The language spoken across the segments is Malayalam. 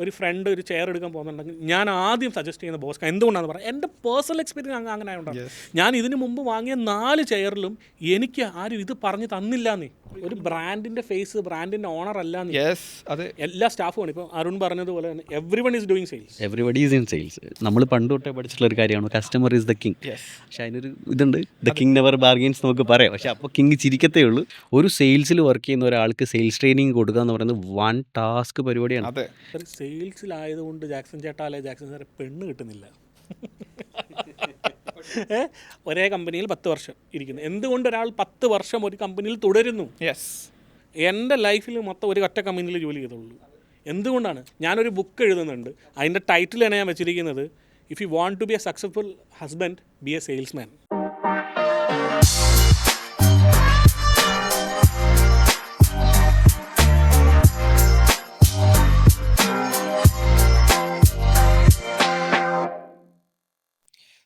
ഒരു ഫ്രണ്ട് ഒരു ചെയർ എടുക്കാൻ പോകുന്നുണ്ടെങ്കിൽ ഞാൻ ആദ്യം സജസ്റ്റ് ചെയ്യുന്ന ബോസ്ക. എന്തുകൊണ്ടാണെന്ന് പറയാം, എൻ്റെ പേഴ്സണൽ എക്സ്പീരിയൻസ് അങ്ങനെ ആയതുകൊണ്ടാണ്. ഞാൻ ഇതിന് മുമ്പ് വാങ്ങിയ 4 ചെയറിലും എനിക്ക് ആരും ഇത് പറഞ്ഞ് തന്നില്ലാന്നേ. ഒരു ബ്രാൻഡിൻ്റെ ഫേസ്, ബ്രാൻഡിൻ്റെ ഓണർ അല്ലാന്ന് എല്ലാ സ്റ്റാഫുമാണ്. ഇപ്പോൾ അരുൺ പറഞ്ഞതുപോലെ തന്നെ everyone is doing sales. Everybody is in sales. നമ്മൾ പണ്ട് തൊട്ടേ പഠിച്ചിട്ടുള്ള ഒരു കാര്യമാണ് കസ്റ്റമർ ഈസ് ദ കിങ്. പക്ഷെ അതിനൊരു ഇതുണ്ട്, ദ കിങ് നെവർ ബാർഗെയിൻസ് നമുക്ക് പറയാം. പക്ഷെ അപ്പോൾ കിങ് ചിരിക്കത്തേ ഉള്ളൂ. ഒരു സെയിൽസിൽ വർക്ക് ചെയ്യുന്ന ഒരാൾക്ക് സെയിൽസ് ട്രെയിനിങ് കൊടുക്കുക എന്ന് പറയുന്നത് വൺ ടാസ്ക് പരിപാടിയാണ്. സെയിൽസിലായതുകൊണ്ട് ജാക്സൺ ചേട്ടാ അല്ലെ ജാക്സൺ സാറെ പെണ്ണ് കിട്ടുന്നില്ല. ഒരേ കമ്പനിയിൽ 10 വർഷം ഇരിക്കുന്നു. എന്തുകൊണ്ട് ഒരാൾ 10 വർഷം ഒരു കമ്പനിയിൽ തുടരുന്നു? എൻ്റെ ലൈഫിൽ മൊത്തം ഒരു ഒറ്റ കമ്പനിയിൽ ജോലി ചെയ്തുള്ളൂ. എന്തുകൊണ്ടാണ്? ഞാനൊരു ബുക്ക് എഴുതുന്നുണ്ട്, അതിൻ്റെ ടൈറ്റിൽ തന്നെ ഞാൻ വെച്ചിരിക്കുന്നത് if you want to be a successful husband be a salesman.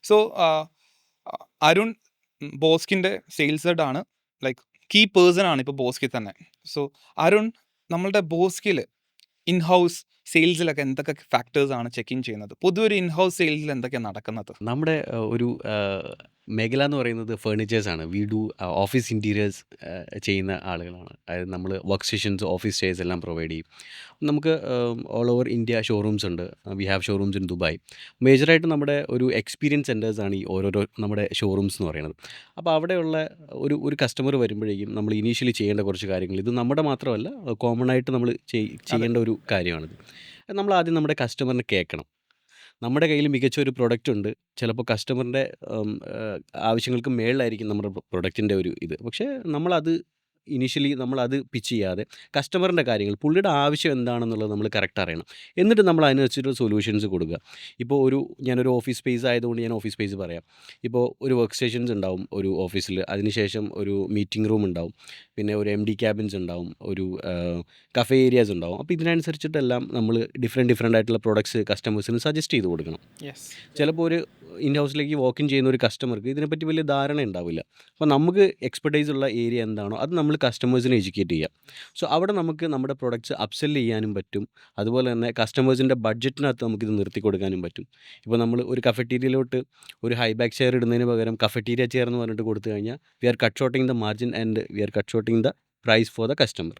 So Arun ബോസ്കിൻ്റെ സെയിൽസ് ഹെഡ് ആണ്, ലൈക്ക് കീ പേഴ്സൺ ആണ് ഇപ്പോൾ ബോസ്കിൽ തന്നെ. സോ അരുൺ, നമ്മളുടെ ബോസ്കിൽ ഇൻഹൗസ് സെയിൽസിലൊക്കെ എന്തൊക്കെ ഫാക്ടേഴ്സാണ് ചെക്കിങ് ചെയ്യുന്നത്? പൊതുവെ ഒരു ഇൻഹൗസ് സെയിൽസിൽ എന്തൊക്കെയാണ് നടക്കുന്നത്? നമ്മുടെ ഒരു മേഖല എന്ന് പറയുന്നത് ഫേർണിച്ചേഴ്സാണ്. വി ഡു ഓഫീസ് ഇൻറ്റീരിയേഴ്സ് ചെയ്യുന്ന ആളുകളാണ്. അതായത് നമ്മൾ വർക്ക് സ്റ്റേഷൻസ്, ഓഫീസ് സ്റ്റേസ് എല്ലാം പ്രൊവൈഡ് ചെയ്യും. നമുക്ക് ഓൾ ഓവർ ഇന്ത്യ ഷോറൂംസ് ഉണ്ട്. We have showrooms in Dubai. മേജറായിട്ട് നമ്മുടെ ഒരു എക്സ്പീരിയൻസ് സെൻറ്റേഴ്സാണ് ഈ ഓരോരോ നമ്മുടെ ഷോറൂംസ് എന്ന് പറയുന്നത്. അപ്പോൾ അവിടെയുള്ള ഒരു കസ്റ്റമർ വരുമ്പോഴേക്കും നമ്മൾ ഇനീഷ്യലി ചെയ്യേണ്ട കുറച്ച് കാര്യങ്ങൾ, ഇത് നമ്മുടെ മാത്രമല്ല കോമൺ ആയിട്ട് നമ്മൾ ചെയ്യേണ്ട ഒരു കാര്യമാണിത്. നമ്മൾ ആദ്യം നമ്മുടെ കസ്റ്റമറിനെ കേൾക്കണം. നമ്മുടെ കയ്യിൽ മികച്ച ഒരു പ്രൊഡക്റ്റ് ഉണ്ട്, ചിലപ്പോൾ കസ്റ്റമറിൻ്റെ ആവശ്യങ്ങൾക്ക് മേളിലായിരിക്കും നമ്മുടെ പ്രൊഡക്റ്റിൻ്റെ ഒരു ഇത്. പക്ഷേ നമ്മളത് ഇനീഷ്യലി നമ്മളത് പിച്ച് ചെയ്യാതെ കസ്റ്റമറിൻ്റെ കാര്യങ്ങൾ, പുള്ളിയുടെ ആവശ്യം എന്താണെന്നുള്ളത് നമ്മൾ കറക്റ്റ് അറിയണം. എന്നിട്ട് നമ്മൾ അതിനനുസരിച്ചുള്ള സൊല്യൂഷൻസ് കൊടുക്കുക. ഇപ്പോൾ ഞാനൊരു ഓഫീസ് സ്പേസ് ആയതുകൊണ്ട് ഞാൻ ഓഫീസ് സ്പേസ് പറയാം. ഇപ്പോൾ ഒരു വർക്ക് സ്റ്റേഷൻസ് ഉണ്ടാവും ഒരു ഓഫീസിൽ, അതിനുശേഷം ഒരു മീറ്റിംഗ് റൂം ഉണ്ടാവും, പിന്നെ ഒരു MD ക്യാബിൻസ് ഉണ്ടാവും, ഒരു കഫേ ഏരിയാസ് ഉണ്ടാവും. അപ്പോൾ ഇതിനനുസരിച്ചിട്ടെല്ലാം നമ്മൾ ഡിഫറെൻ്റ് ആയിട്ടുള്ള പ്രൊഡക്ട്സ് കസ്റ്റമേഴ്സിന് സജസ്റ്റ് ചെയ്ത് കൊടുക്കണം. ചിലപ്പോൾ ഒരു ഇൻ ഹൗസിലേക്ക് വാക്ക് ഇൻ ചെയ്യുന്ന ഒരു കസ്റ്റമർക്ക് ഇതിനെപ്പറ്റി വലിയ ധാരണ ഉണ്ടാവില്ല. അപ്പോൾ നമുക്ക് എക്സ്പെർട്ടൈസ് ഉള്ള ഏരിയ എന്താണോ അത് നമ്മൾ കസ്റ്റമേഴ്സിനെ എഡ്യൂക്കേറ്റ് ചെയ്യാം. സോ അവിടെ നമുക്ക് നമ്മുടെ പ്രൊഡക്ട്സ് അപ്സെൽ ചെയ്യാനും പറ്റും. അതുപോലെ തന്നെ കസ്റ്റമേഴ്സിൻ്റെ ബഡ്ജറ്റിനകത്ത് നമുക്കിത് നിർത്തി കൊടുക്കാനും പറ്റും. ഇപ്പോൾ നമ്മൾ ഒരു കഫറ്റീരിയയിലോട്ട് ഒരു ഹൈ ബാക്ക് ചെയർ ഇടുന്നതിന് പകരം കഫറ്റീരിയ ചെയർ എന്ന് പറഞ്ഞിട്ട് കൊടുത്തു കഴിഞ്ഞാൽ we are cut shorting the margin and we are cut shorting the price for the customer.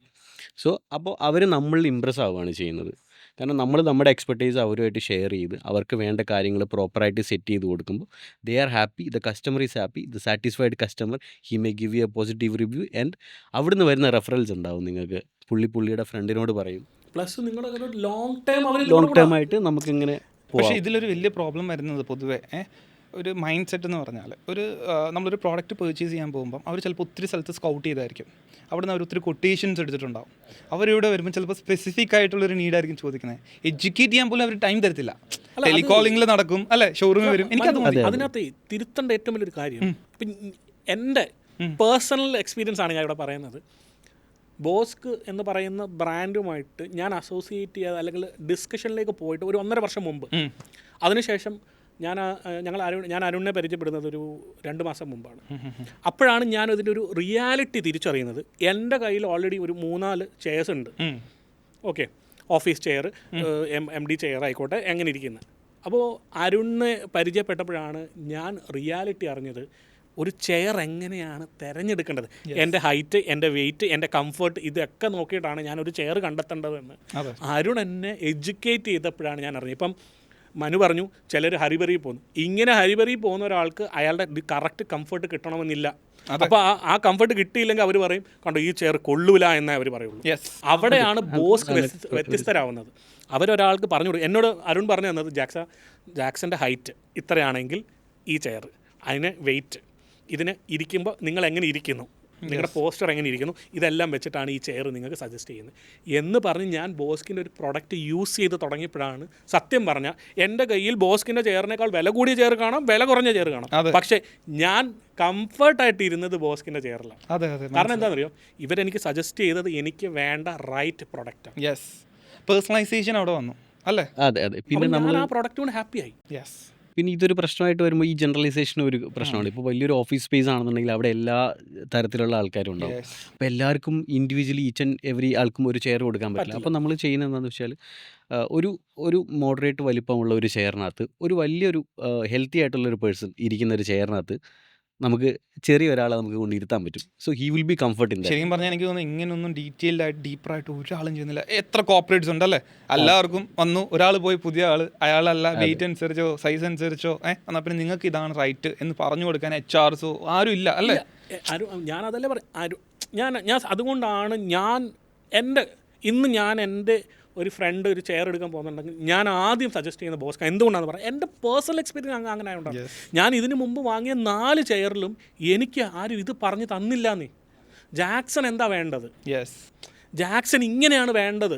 So അപ്പോൾ അവർ നമ്മളിൽ ഇമ്പ്രസ് ആവുകയാണ് ചെയ്യുന്നത്. കാരണം നമ്മൾ നമ്മുടെ എക്സ്പെർട്ടൈസ് അവരുമായിട്ട് ഷെയർ ചെയ്ത് അവർക്ക് വേണ്ട കാര്യങ്ങൾ പ്രോപ്പറായിട്ട് സെറ്റ് ചെയ്ത് കൊടുക്കുമ്പോൾ they are happy, the customer is happy, the satisfied customer he may give you A positive review and അവിടുന്ന് വരുന്ന റെഫറൽസ് ഉണ്ടാവും. നിങ്ങൾക്ക് പുള്ളിയുടെ ഫ്രണ്ടിനോട് പറയും. പ്ലസ് നിങ്ങളുടെ ലോങ് ടേം ആയിട്ട് നമുക്കിങ്ങനെ. പക്ഷേ ഇതിലൊരു വലിയ പ്രോബ്ലം വരുന്നത് പൊതുവേ ഒരു മൈൻഡ് സെറ്റ് എന്ന് പറഞ്ഞാൽ, നമ്മളൊരു പ്രോഡക്റ്റ് പർച്ചേസ് ചെയ്യാൻ പോകുമ്പം അവർ ചിലപ്പോൾ ഒത്തിരി സ്ഥലത്ത് സ്കൗട്ട് ചെയ്തായിരിക്കും. അവിടെ നിന്ന് അവർ ഒത്തിരി കൊട്ടേഷൻസ് എടുത്തിട്ടുണ്ടാവും. അവരിവിടെ വരുമ്പോൾ ചിലപ്പോൾ സ്പെസിഫിക് ആയിട്ടുള്ളൊരു നീഡായിരിക്കും ചോദിക്കുന്നത്. എഡ്യൂക്കേറ്റ് ചെയ്യാൻ പോലും അവർ ടൈം തരത്തില്ല. ടെലികോളിംഗിൽ നടക്കും, അല്ലേ, ഷോറൂമിൽ വരും. അതിനകത്ത് തിരുത്തേണ്ട ഏറ്റവും വലിയൊരു കാര്യം, ഇപ്പം എൻ്റെ പേഴ്സണൽ എക്സ്പീരിയൻസ് ആണ് ഞാൻ ഇവിടെ പറയുന്നത്. ബോസ്ക് എന്ന് പറയുന്ന ബ്രാൻഡുമായിട്ട് ഞാൻ അസോസിയേറ്റ് ചെയ്യാതെ അല്ലെങ്കിൽ ഡിസ്കഷനിലേക്ക് പോയിട്ട് ഒരു 1.5 വർഷം മുമ്പ്. അതിനുശേഷം ഞാൻ അരുണിനെ പരിചയപ്പെടുന്നത് ഒരു 2 മാസം മുമ്പാണ്. അപ്പോഴാണ് ഞാൻ ഇതിൻ്റെ ഒരു റിയാലിറ്റി തിരിച്ചറിയുന്നത്. എൻ്റെ കയ്യിൽ ഓൾറെഡി ഒരു 3-4 ചെയർസ് ഉണ്ട്. Okay, office chair, MD chair ആയിക്കോട്ടെ, എങ്ങനെ ഇരിക്കുന്നത്. അപ്പോൾ അരുണിനെ പരിചയപ്പെട്ടപ്പോഴാണ് ഞാൻ റിയാലിറ്റി അറിഞ്ഞത്. ഒരു ചെയർ എങ്ങനെയാണ് തിരഞ്ഞെടുക്കേണ്ടത്, എൻ്റെ ഹൈറ്റ്, എൻ്റെ വെയിറ്റ്, എൻ്റെ കംഫർട്ട്, ഇതൊക്കെ നോക്കിയിട്ടാണ് ഞാനൊരു ചെയർ കണ്ടെത്തേണ്ടതെന്ന് അരുൺ എന്നെ എഡ്യൂക്കേറ്റ് ചെയ്തപ്പോഴാണ് ഞാൻ അറിഞ്ഞത്. ഇപ്പം മനു പറഞ്ഞു ചിലർ ഹരിബറി പോകുന്നു. ഇങ്ങനെ ഹരിബറി പോകുന്ന ഒരാൾക്ക് അയാളുടെ കറക്റ്റ് കംഫർട്ട് കിട്ടണമെന്നില്ല. അപ്പോൾ ആ കംഫർട്ട് കിട്ടിയില്ലെങ്കിൽ അവർ പറയും കണ്ടോ ഈ ചെയർ കൊള്ളൂല എന്നേ അവർ പറയുള്ളൂ. അവിടെയാണ് ബോസ് വ്യത്യസ്തരാവുന്നത്. അവരൊരാൾക്ക് പറഞ്ഞു കൊടുക്കും. എന്നോട് അരുൺ പറഞ്ഞു തന്നത്, ജാക്സൻ്റെ ഹൈറ്റ് ഇത്രയാണെങ്കിൽ ഈ ചെയർ, അതിന് വെയിറ്റ്, ഇതിന് ഇരിക്കുമ്പോൾ നിങ്ങൾ എങ്ങനെ ഇരിക്കുന്നു, നിങ്ങളുടെ പോസ്റ്റർ എങ്ങനെ ഇരിക്കുന്നു, ഇതെല്ലാം വെച്ചിട്ടാണ് ഈ ചെയർ നിങ്ങൾക്ക് സജസ്റ്റ് ചെയ്യുന്നത് എന്ന് പറഞ്ഞ് ഞാൻ ബോസ്കിൻ്റെ ഒരു പ്രൊഡക്റ്റ് യൂസ് ചെയ്ത് തുടങ്ങിയപ്പോഴാണ് സത്യം പറഞ്ഞാൽ എൻ്റെ കയ്യിൽ ബോസ്കിൻ്റെ ചെയറിനേക്കാൾ വില കൂടിയ ചെയർ കാണാം, വില കുറഞ്ഞ ചെയർ കാണാം. പക്ഷേ ഞാൻ കംഫർട്ടായിട്ട് ഇരുന്നത് ബോസ്കിൻ്റെ ചെയറിലാണ്. കാരണം എന്താണെന്നറിയോ, ഇവരെനിക്ക് സജസ്റ്റ് ചെയ്തത് എനിക്ക് വേണ്ട റൈറ്റ് പ്രൊഡക്റ്റാണ്. പേഴ്സണലൈസേഷൻ അവിടെ വന്നു, അല്ലേ? അതെ. പിന്നെ നമ്മൾ ആ പ്രൊഡക്റ്റ് കൊണ്ട് ഹാപ്പിയായി. പിന്നെ ഇതൊരു പ്രശ്നമായിട്ട് വരുമ്പോൾ ഈ ജനറലൈസേഷൻ ഒരു പ്രശ്നമാണ്. ഇപ്പോൾ വലിയൊരു ഓഫീസ് സ്പേസ് ആണെന്നുണ്ടെങ്കിൽ അവിടെ എല്ലാ തരത്തിലുള്ള ആൾക്കാരും ഉണ്ടാവും. Yes. അപ്പോൾ എല്ലാവർക്കും ഇൻഡിവിജ്വലി ഈച്ച് ആൻഡ് എവറി ആൾക്കും ഒരു ചെയർ കൊടുക്കാൻ പറ്റില്ല. അപ്പോൾ നമ്മൾ ചെയ്യുന്നത് എന്താണെന്ന് വെച്ചാൽ ഒരു ഒരു മോഡറേറ്റ് വലിപ്പമുള്ള ഒരു ചെയറിനകത്ത് ഒരു വലിയൊരു ഹെൽത്തി ആയിട്ടുള്ളൊരു പേഴ്സൺ ഇരിക്കുന്ന ഒരു ചെയറിനകത്ത് നമുക്ക് ചെറിയ ഒരാളെ നമുക്ക് കൊണ്ടിരുത്താൻ പറ്റും. So he will be comfort in that. ശരിക്കും പറഞ്ഞാൽ എനിക്ക് തോന്നുന്നു ഇങ്ങനെയൊന്നും ഡീറ്റെയിൽഡ് ആയിട്ട് ഡീപ്പറായിട്ട് ഒരാളും ചെയ്യുന്നില്ല. എത്ര കോർപ്പറേറ്റ്സ് ഉണ്ടല്ലേ, എല്ലാവർക്കും വന്നു ഒരാൾ പോയി പുതിയ ആൾ, അയാളല്ല വെയിറ്റ് അനുസരിച്ചോ സൈസ് അനുസരിച്ചോ എന്നാൽ പിന്നെ നിങ്ങൾക്ക് ഇതാണ് റൈറ്റ് എന്ന് പറഞ്ഞു കൊടുക്കാൻ HRസോ ആരും ഇല്ല അല്ലേ? ഞാൻ അതല്ലേ പറയാം, ഞാൻ അതുകൊണ്ടാണ് ഞാൻ എൻ്റെ ഒരു ഫ്രണ്ട് ഒരു ചെയർ എടുക്കാൻ പോകുന്നുണ്ടെങ്കിൽ ഞാൻ ആദ്യം സജസ്റ്റ് ചെയ്യുന്ന ബോസ്ക. എന്തുകൊണ്ടാണെന്ന് പറയാം, എൻ്റെ പേഴ്സണൽ എക്സ്പീരിയൻസ് അങ്ങനെ ആയതുകൊണ്ടാണ്. ഞാൻ ഇതിന് മുമ്പ് വാങ്ങിയ 4 ചെയറിലും എനിക്ക് ആരും ഇത് പറഞ്ഞ് തന്നില്ല. ജാക്സൺ എന്താ വേണ്ടത്, ജാക്സൺ ഇങ്ങനെയാണ് വേണ്ടത്,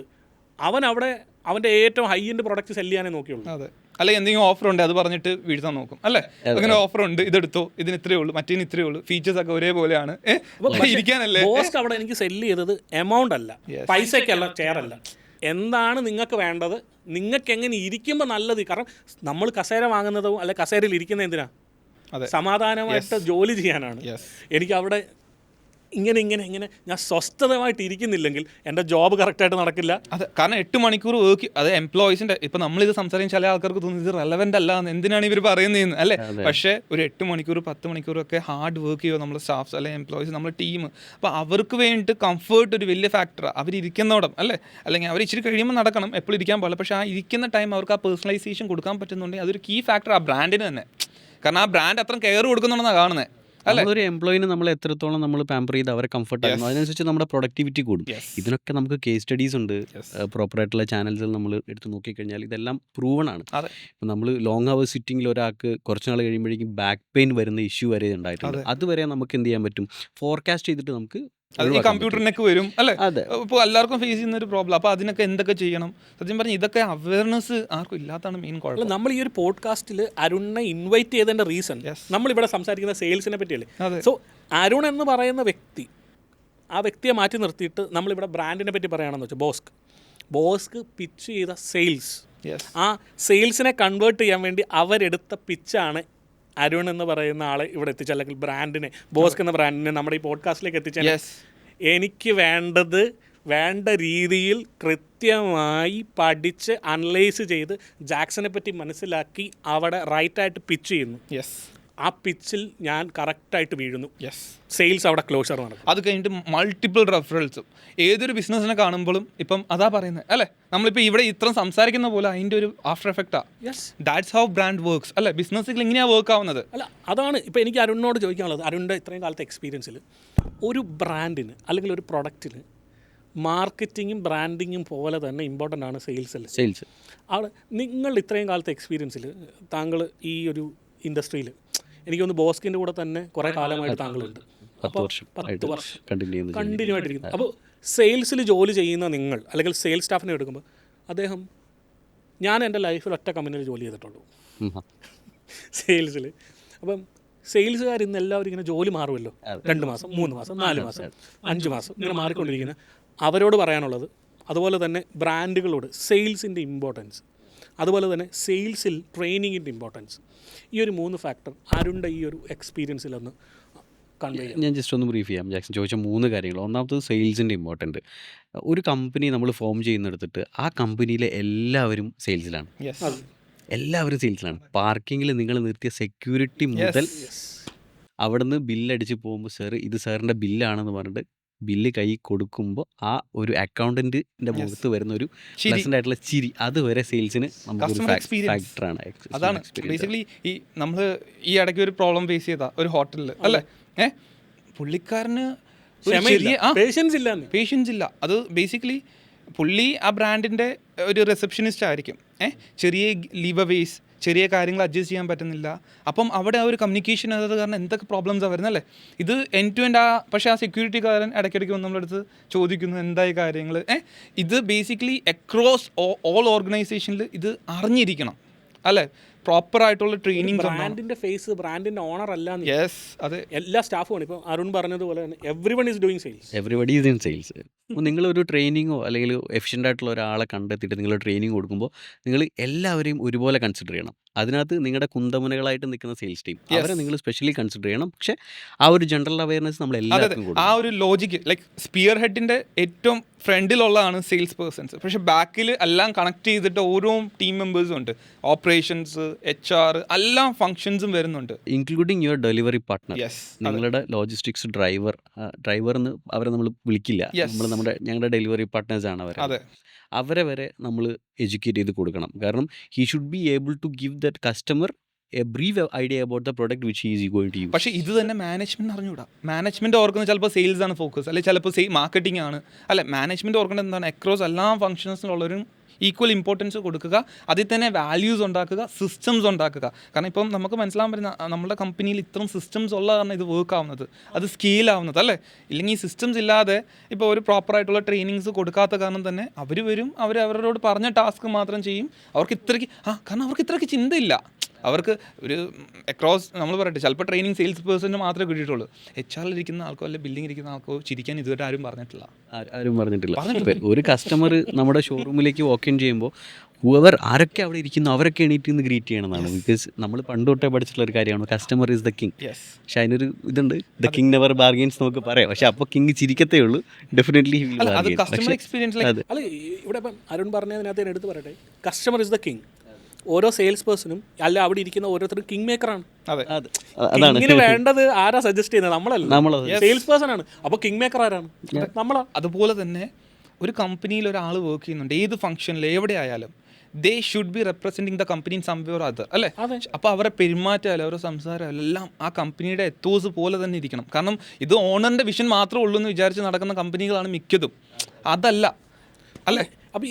അവൻ്റെ ഏറ്റവും ഹൈ എൻഡ് പ്രൊഡക്റ്റ് സെല് ചെയ്യാനേ നോക്കിയുള്ളൂ. അതെ, അല്ലെങ്കിൽ എന്തെങ്കിലും ഓഫർ ഉണ്ട് അത് പറഞ്ഞിട്ട് വീഴ്ത്താൻ നോക്കും അല്ലേ? അങ്ങനെ ഓഫർ ഉണ്ട്, ഇതെടുത്തോ, ഇതിന് ഇത്രയേ ഉള്ളൂ, മറ്റേന് ഇത്രയേ ഉള്ളൂ, ഫീച്ചേഴ്സ് ഒക്കെ ഒരേപോലെയാണ്, ഇരിക്കാനല്ലേ. ബോസ്ക് അവിടെ എനിക്ക് സെല്ല് ചെയ്തത് എമൗണ്ട് അല്ല, പൈസയ്ക്കല്ല, ചെയർ അല്ല, എന്താണ് നിങ്ങൾക്ക് വേണ്ടത്, നിങ്ങൾക്ക് എങ്ങനെ ഇരിക്കുമ്പോൾ നല്ലത്. കാരണം നമ്മൾ കസേര വാങ്ങുന്നതോ അല്ലെ കസേരയിൽ ഇരിക്കുന്നത് എന്തിനാ, സമാധാനമായിട്ട് ജോലി ചെയ്യാനാണ്. എനിക്ക് അവിടെ ഇങ്ങനെ ഞാൻ സ്വസ്ഥതമായിട്ട് ഇരിക്കുന്നില്ലെങ്കിൽ എൻ്റെ ജോബ് കറക്റ്റായിട്ട് നടക്കില്ല. അതെ, കാരണം 8 മണിക്കൂർ വർക്ക്, അത് എംപ്ലോയീസിൻ്റെ, ഇപ്പം നമ്മളിത് സംസാരിക്കും ചില ആൾക്കാർക്ക് തോന്നുന്നു ഇത് റെലവൻ്റ് അല്ല, എന്തിനാണ് ഇവർ പറയുന്നതെന്ന് അല്ലേ? പക്ഷേ ഒരു 8 മണിക്കൂർ 10 മണിക്കൂറൊക്കെ ഹാർഡ് വർക്ക് ചെയ്യുമോ നമ്മൾ സ്റ്റാഫ്സ് അല്ലെങ്കിൽ എംപ്ലോയീസ്, നമ്മുടെ ടീം. അപ്പോൾ അവർക്ക് വേണ്ടിയിട്ട് കംഫേർട്ട് ഒരു വലിയ ഫാക്ടറാണ്. അവരിയ്ക്കുന്നോടം അല്ലേ, അല്ലെങ്കിൽ അവർ ഇച്ചിരി കഴിയുമ്പോൾ നടക്കണം, എപ്പോഴും ഇരിക്കാൻ പാടില്ല. പക്ഷേ ആ ഇരിക്കുന്ന ടൈം അവർക്ക് ആ പേഴ്സണലൈസേഷൻ കൊടുക്കാൻ പറ്റുന്നുണ്ടെങ്കിൽ അതൊരു കീ ഫാക്ടർ ആ ബ്രാൻഡിന് തന്നെ. കാരണം ആ ബ്രാൻഡ് അത്ര കെയർ കൊടുക്കുന്നുണ്ടെന്നാണ് കാണുന്നത്. ഒരു എംപ്ലോയിനെ നമ്മൾ എത്രത്തോളം നമ്മൾ പാമ്പർ ചെയ്ത് അവരെ കംഫർട്ട് ആയിരുന്നു, അതിനനുസരിച്ച് നമ്മുടെ പ്രൊഡക്ടിവിറ്റി കൂടും. ഇതിനൊക്കെ നമുക്ക് കേസ് സ്റ്റഡീസ് ഉണ്ട്, പ്രോപ്പറായിട്ടുള്ള ചാനൽസിൽ നമ്മൾ എടുത്ത് നോക്കിക്കഴിഞ്ഞാൽ ഇതെല്ലാം പ്രൂവൺ ആണ്. ഇപ്പം നമ്മൾ ലോങ് അവർ സിറ്റിങ്ങിൽ ഒരാൾക്ക് കുറച്ച് നാൾ കഴിയുമ്പോഴേക്കും ബാക്ക് പെയിൻ വരുന്ന ഇഷ്യൂ വരെ ഉണ്ടായിട്ടുണ്ട്. അതുവരെ നമുക്ക് എന്ത് ചെയ്യാൻ പറ്റും, ഫോർകാസ്റ്റ് ചെയ്തിട്ട് നമുക്ക് ഈ കമ്പ്യൂട്ടറിനൊക്കെ വരും അല്ലേ? ഇപ്പോൾ എല്ലാവർക്കും ഫേസ് ചെയ്യുന്ന ഒരു പ്രോബ്ലം. അപ്പോൾ അതിനൊക്കെ എന്തൊക്കെ ചെയ്യണം? സത്യം പറഞ്ഞാൽ ഇതൊക്കെ അവയർനെസ് ആർക്കും ഇല്ലാത്തതാണ് മെയിൻ കുഴപ്പം. നമ്മൾ ഈ ഒരു പോഡ്കാസ്റ്റിൽ അരുണിനെ ഇൻവൈറ്റ് ചെയ്തതിൻ്റെ റീസൺ, നമ്മളിവിടെ സംസാരിക്കുന്ന സെയിൽസിനെ പറ്റിയല്ലേ. സോ അരുൺ എന്ന് പറയുന്ന വ്യക്തി, ആ വ്യക്തിയെ മാറ്റി നിർത്തിയിട്ട് നമ്മളിവിടെ ബ്രാൻഡിനെ പറ്റി പറയുകയാണെന്ന് വെച്ചാൽ ബോസ്ക് പിച്ച് ചെയ്ത സെയിൽസ്, ആ സെയിൽസിനെ കൺവേർട്ട് ചെയ്യാൻ വേണ്ടി അവരെടുത്ത പിച്ചാണ് അരുൺ എന്ന് പറയുന്ന ആളെ ഇവിടെ എത്തിച്ച, അല്ലെങ്കിൽ ബ്രാൻഡിനെ, ബോസ്ക് എന്ന ബ്രാൻഡിനെ നമ്മുടെ ഈ പോഡ്കാസ്റ്റിലേക്ക് എത്തിച്ചാൽ എനിക്ക് വേണ്ട രീതിയിൽ കൃത്യമായി പഠിച്ച് അനലൈസ് ചെയ്ത് ജാക്സനെ പറ്റി മനസ്സിലാക്കി അവിടെ റൈറ്റായിട്ട് പിച്ച് ചെയ്യുന്നു. ആ പിച്ചിൽ ഞാൻ കറക്റ്റായിട്ട് വീഴുന്നു. സെയിൽസ് അവിടെ ക്ലോഷർ ആണ്. അത് കഴിഞ്ഞിട്ട് മൾട്ടിപ്പിൾ റെഫറൽസും ഏതൊരു ബിസിനസ്സിനെ കാണുമ്പോഴും ഇപ്പം അതാ പറയുന്നത് അല്ലേ, നമ്മളിപ്പോൾ ഇവിടെ ഇത്ര സംസാരിക്കുന്ന പോലെ അതിൻ്റെ ഒരു ആഫ്റ്റർ എഫക്റ്റാണ്. ദാറ്റ്സ് ഹൗ ബ്രാൻഡ് വർക്ക്സ് അല്ലേ, ബിസിനസ്സിൽ ഇങ്ങനെയാണ് വർക്ക് ആവുന്നത്. അല്ല, അതാണ് ഇപ്പോൾ എനിക്ക് അരുണിനോട് ചോദിക്കാനുള്ളത്. അരുണിൻ്റെ ഇത്രയും കാലത്തെ എക്സ്പീരിയൻസിൽ ഒരു ബ്രാൻഡിന് അല്ലെങ്കിൽ ഒരു പ്രൊഡക്റ്റിന് മാർക്കറ്റിങ്ങും ബ്രാൻഡിങ്ങും പോലെ തന്നെ ഇമ്പോർട്ടൻ്റ് ആണ് സെയിൽസ്. അവിടെ നിങ്ങൾ ഇത്രയും കാലത്തെ എക്സ്പീരിയൻസിൽ താങ്കൾ ഈ ഒരു ഇൻഡസ്ട്രിയിൽ എനിക്കൊന്ന് ബോസ്കിൻ്റെ കൂടെ തന്നെ കുറേ കാലമായിട്ട് താങ്കളുണ്ട്, 10 വർഷം കണ്ടിന്യൂ ആയിട്ടിരിക്കുന്നു. അപ്പോൾ സെയിൽസിൽ ജോലി ചെയ്യുന്ന നിങ്ങൾ അല്ലെങ്കിൽ സെയിൽസ് സ്റ്റാഫിനെ എടുക്കുമ്പോൾ അദ്ദേഹം, ഞാൻ എൻ്റെ ലൈഫിൽ ഒറ്റ കമ്പനിയിൽ ജോലി ചെയ്തിട്ടുള്ളൂ സെയിൽസിൽ. അപ്പം സെയിൽസുകാർ ഇന്ന് എല്ലാവരും ഇങ്ങനെ ജോലി മാറുമല്ലോ, 2 മാസം 3 മാസം 4 മാസം 5 മാസം ഇങ്ങനെ മാറിക്കൊണ്ടിരിക്കുന്ന അവരോട് പറയാനുള്ളത്, അതുപോലെ തന്നെ ബ്രാൻഡുകളോട് സെയിൽസിൻ്റെ ഇമ്പോർട്ടൻസ്, അതുപോലെ തന്നെ സെയിൽസിൽ ട്രെയിനിങ്ങിൻ്റെ ഇമ്പോർട്ടൻസ്, ഈ ഒരു 3 ഫാക്ടർ അരുണിൻ്റെ ഈ ഒരു എക്സ്പീരിയൻസിലൊന്ന് കൺവേ ചെയ്യാം. ഞാൻ ജസ്റ്റ് ഒന്ന് ബ്രീഫ് ചെയ്യാം. ജാക്സൺ ചോദിച്ച 3 കാര്യങ്ങൾ. ഒന്നാമത്തത് സെയിൽസിൻ്റെ ഇമ്പോർട്ടൻറ്റ്. ഒരു കമ്പനി നമ്മൾ ഫോം ചെയ്യുന്നിടത്തിട്ട് ആ കമ്പനിയിലെ എല്ലാവരും സെയിൽസിലാണ്. എല്ലാവരും സെയിൽസിലാണ്. പാർക്കിങ്ങിൽ നിങ്ങൾ നിർത്തിയ സെക്യൂരിറ്റി മുതൽ അവിടുന്ന് ബില്ലടിച്ച് പോകുമ്പോൾ ഇത് സാറിൻ്റെ ബില്ലാണെന്ന് പറഞ്ഞിട്ട് ബില്ല് കൈ കൊടുക്കുമ്പോൾ ആ ഒരു അക്കൗണ്ടന്റിന്റെ മുഖത്ത് വരുന്ന ഒരു പ്ലസന്റ് ആയിട്ടുള്ള ചിരി, അതുവരെ സെയിൽസിന് നമുക്കൊരു ഫാക്ടറാണ്. അതാണ് ബേസിക്കലി ഈ നമ്മൾ ഈ ഇടയ്ക്ക് ഒരു പ്രോബ്ലം ഫേസ് ചെയ്ത ഒരു ഹോട്ടലിൽ അല്ലേ, പുള്ളിക്കാരന് പേഷ്യൻസ് ഇല്ല. അത് ബേസിക്കലി പുള്ളി ആ ബ്രാൻഡിൻ്റെ ഒരു റിസപ്ഷനിസ്റ്റ് ആയിരിക്കും. ചെറിയ ലീവ് അവേസ്, ചെറിയ കാര്യങ്ങൾ അഡ്ജസ്റ്റ് ചെയ്യാൻ പറ്റുന്നില്ല. അപ്പം അവിടെ ആ ഒരു കമ്മ്യൂണിക്കേഷൻ അത് കാരണം എന്തൊക്കെ പ്രോബ്ലംസാണ് വരുന്നല്ലേ. ഇത് എൻഡ് ടു എൻഡ് പക്ഷേ ആ സെക്യൂരിറ്റിക്കാരൻ ഇടയ്ക്കിടയ്ക്ക് വന്ന് നമ്മളടുത്ത് ചോദിക്കുന്നു എന്തായി കാര്യങ്ങൾ. ഇത് ബേസിക്കലി അക്രോസ് ഓൾ ഓർഗനൈസേഷനിൽ ഇത് അറിഞ്ഞിരിക്കണം അല്ലേ. പ്രോപ്പർ ആയിട്ടുള്ള ട്രെയിനിങ് ബ്രാൻഡിന്റെ ഫേസ് ബ്രാൻഡിന്റെ ഓണർ അല്ല. യെസ്, അതെ, എല്ലാ സ്റ്റാഫുമാണ്. ഇപ്പോൾ അരുൺ പറഞ്ഞതുപോലെ തന്നെ everyone is doing sales. Everybody is in sales. അപ്പോൾ നിങ്ങളൊരു ട്രെയിനിങ്ങോ അല്ലെങ്കിൽ എഫിഷ്യൻ്റ് ആയിട്ടുള്ള ഒരാളെ കണ്ടെത്തിയിട്ട് നിങ്ങൾ ട്രെയിനിങ് കൊടുക്കുമ്പോൾ നിങ്ങൾ എല്ലാവരെയും ഒരുപോലെ കൺസിഡർ ചെയ്യണം. അതിനകത്ത് നിങ്ങളുടെ കുന്തമുനകളായിട്ട് നിൽക്കുന്ന സെയിൽസ് ടീം അവരെ നിങ്ങൾ സ്പെഷ്യലി കൺസിഡർ ചെയ്യണം. പക്ഷേ ആ ഒരു ജനറൽ അവയർനെസ് നമ്മൾ എല്ലാവർക്കും ആ കൊടുക്കണം. ഒരു ലോജിക്ക് ലൈക്ക് സ്പിയർ ഹെഡിന്റെ ഏറ്റവും ഫ്രണ്ടിലുള്ളതാണ് സെയിൽസ് പേഴ്സൺസ്. പക്ഷെ ബാക്കിൽ എല്ലാം കണക്ട് ചെയ്തിട്ട് ഓരോ ടീം മെമ്പേഴ്സും ഉണ്ട്. ഓപ്പറേഷൻസ്, HR എല്ലാ ഫങ്ഷൻസും വരുന്നുണ്ട്, including your delivery partner. Yes. നിങ്ങളുടെ ലോജിസ്റ്റിക്സ് ഡ്രൈവർ എന്ന് അവരെ നമ്മൾ വിളിക്കില്ല. Yes. ഞങ്ങളുടെ ഡെലിവറി പാർട്ട്നേഴ്സാണ് അവർ. അതെ, അവരെ വരെ നമ്മൾ എഡ്യൂക്കേറ്റ് ചെയ്ത് കൊടുക്കണം. കാരണം he should be able to give that customer a brief idea about the product which is going to use. പക്ഷേ ഇത് തന്നെ മാനേജ്മെന്റ് അറിഞ്ഞൂടാ. മാനേജ്മെന്റ് ഓർക്കുന്നത് ചിലപ്പോൾ സെയിൽസ് ആണ് ഫോക്കസ്, അല്ലെങ്കിൽ ചിലപ്പോൾ മാർക്കറ്റിംഗ് ആണ്. അല്ലെ, മാനേജ്മെന്റ് ഓർക്കേണ്ടത് എന്താണ്? അക്രോസ് എല്ലാ ഫംഗ്ഷൻസിലുള്ളവരും ഈക്വൽ ഇമ്പോർട്ടൻസ് കൊടുക്കുക, അതിൽ തന്നെ വാല്യൂസ് ഉണ്ടാക്കുക, സിസ്റ്റംസ് ഉണ്ടാക്കുക. കാരണം ഇപ്പം നമുക്ക് മനസ്സിലാൻ പറ്റുന്ന നമ്മുടെ കമ്പനിയിൽ ഇത്രയും സിസ്റ്റംസ് ഉള്ള കാരണം ഇത് വർക്ക് ആവുന്നത്, അത് സ്കെയിൽ ആവുന്നത്, അല്ലേ? ഇല്ലെങ്കിൽ ഈ സിസ്റ്റംസ് ഇല്ലാതെ ഇപ്പോൾ ഒരു പ്രോപ്പറായിട്ടുള്ള ട്രെയിനിങ്സ് കൊടുക്കാത്ത കാരണം തന്നെ അവർ വരും, അവരോട് പറഞ്ഞ ടാസ്ക് മാത്രം ചെയ്യും. അവർക്ക് ഇത്രയ്ക്ക് കാരണം അവർക്ക് ഇത്രയ്ക്ക് ചിന്തയില്ല. അവർക്ക് ഒരു അക്രോസ് നമ്മൾ പറയട്ടെ, ചിലപ്പോൾ ട്രെയിനിങ് സെയിൽസ് പേഴ്സണിന് മാത്രമേ കിട്ടിയിട്ടുള്ളൂ. HR ഇരിക്കുന്ന ആൾക്കോ അല്ലെങ്കിൽ ബില്ലിംഗ് ഇരിക്കുന്ന ആൾക്കോ ചിരിക്കാൻ ഇതുവരെ ആരും പറഞ്ഞിട്ടില്ല. ഒരു കസ്റ്റമർ നമ്മുടെ ഷോറൂമിലേക്ക് വാക്ക് ഇൻ ചെയ്യുമ്പോൾ ആരൊക്കെ അവിടെ ഇരിക്കുന്നു അവരൊക്കെ എണീറ്റ് നിന്ന് ഗ്രീറ്റ് ചെയ്യണമെന്നാണ്. ബിക്കോസ് നമ്മൾ പണ്ട് തൊട്ടേ പഠിച്ചിട്ടുള്ള ഒരു കാര്യമാണ് കസ്റ്റമർ ഈസ് ദ കിങ്. പക്ഷെ അതിനൊരു ഇതുണ്ട്, ദ കിങ് നെവർ ബാർഗെയിൻസ് നമുക്ക് പറയാം. പക്ഷെ അപ്പോൾ കിങ് ചിരിക്കത്തേ ഉള്ളൂ, ഡെഫിനറ്റ്ലി. അല്ല, ഇവിടെ ഇപ്പം അരുൺ പറഞ്ഞതിനകത്ത് ഞാൻ എടുത്ത് പറയട്ടെ, കസ്റ്റമർ ഇസ് ദ കിങ്. ഓരോ സെയിൽസ് പേഴ്സണും അല്ല അവിടെ ഇരിക്കുന്ന ഓരോരുത്തരും കിങ് മേക്കറാണ്. കിങ്ങിന് വേണ്ടത് ആരാ സജസ്റ്റ് ചെയ്യുന്നത്? നമ്മളല്ല, സെയിൽസ് പേഴ്സൺ ആണ്. അപ്പോൾ കിങ് മേക്കർ ആരാണ്? നമ്മളാ. അതുപോലെ തന്നെ ഒരു കമ്പനിയിൽ ഒരാൾ വർക്ക് ചെയ്യുന്നുണ്ട്, ഏത് ഫംഗ്ഷനിൽ എവിടെ ആയാലും they should be representing the company in some way or other, അല്ലേ? അപ്പോൾ അവരുടെ പെരുമാറ്റമല്ല, അവരുടെ സംസാരം എല്ലാം ആ കമ്പനിയുടെ എത്തോസ് പോലെ തന്നെ ഇരിക്കണം. കാരണം ഇത് ഓണറിൻ്റെ വിഷൻ മാത്രമേ ഉള്ളൂ എന്ന് വിചാരിച്ച് നടക്കുന്ന കമ്പനികളാണ് മിക്കതും. അതല്ല, അല്ലേ? അപ്പോൾ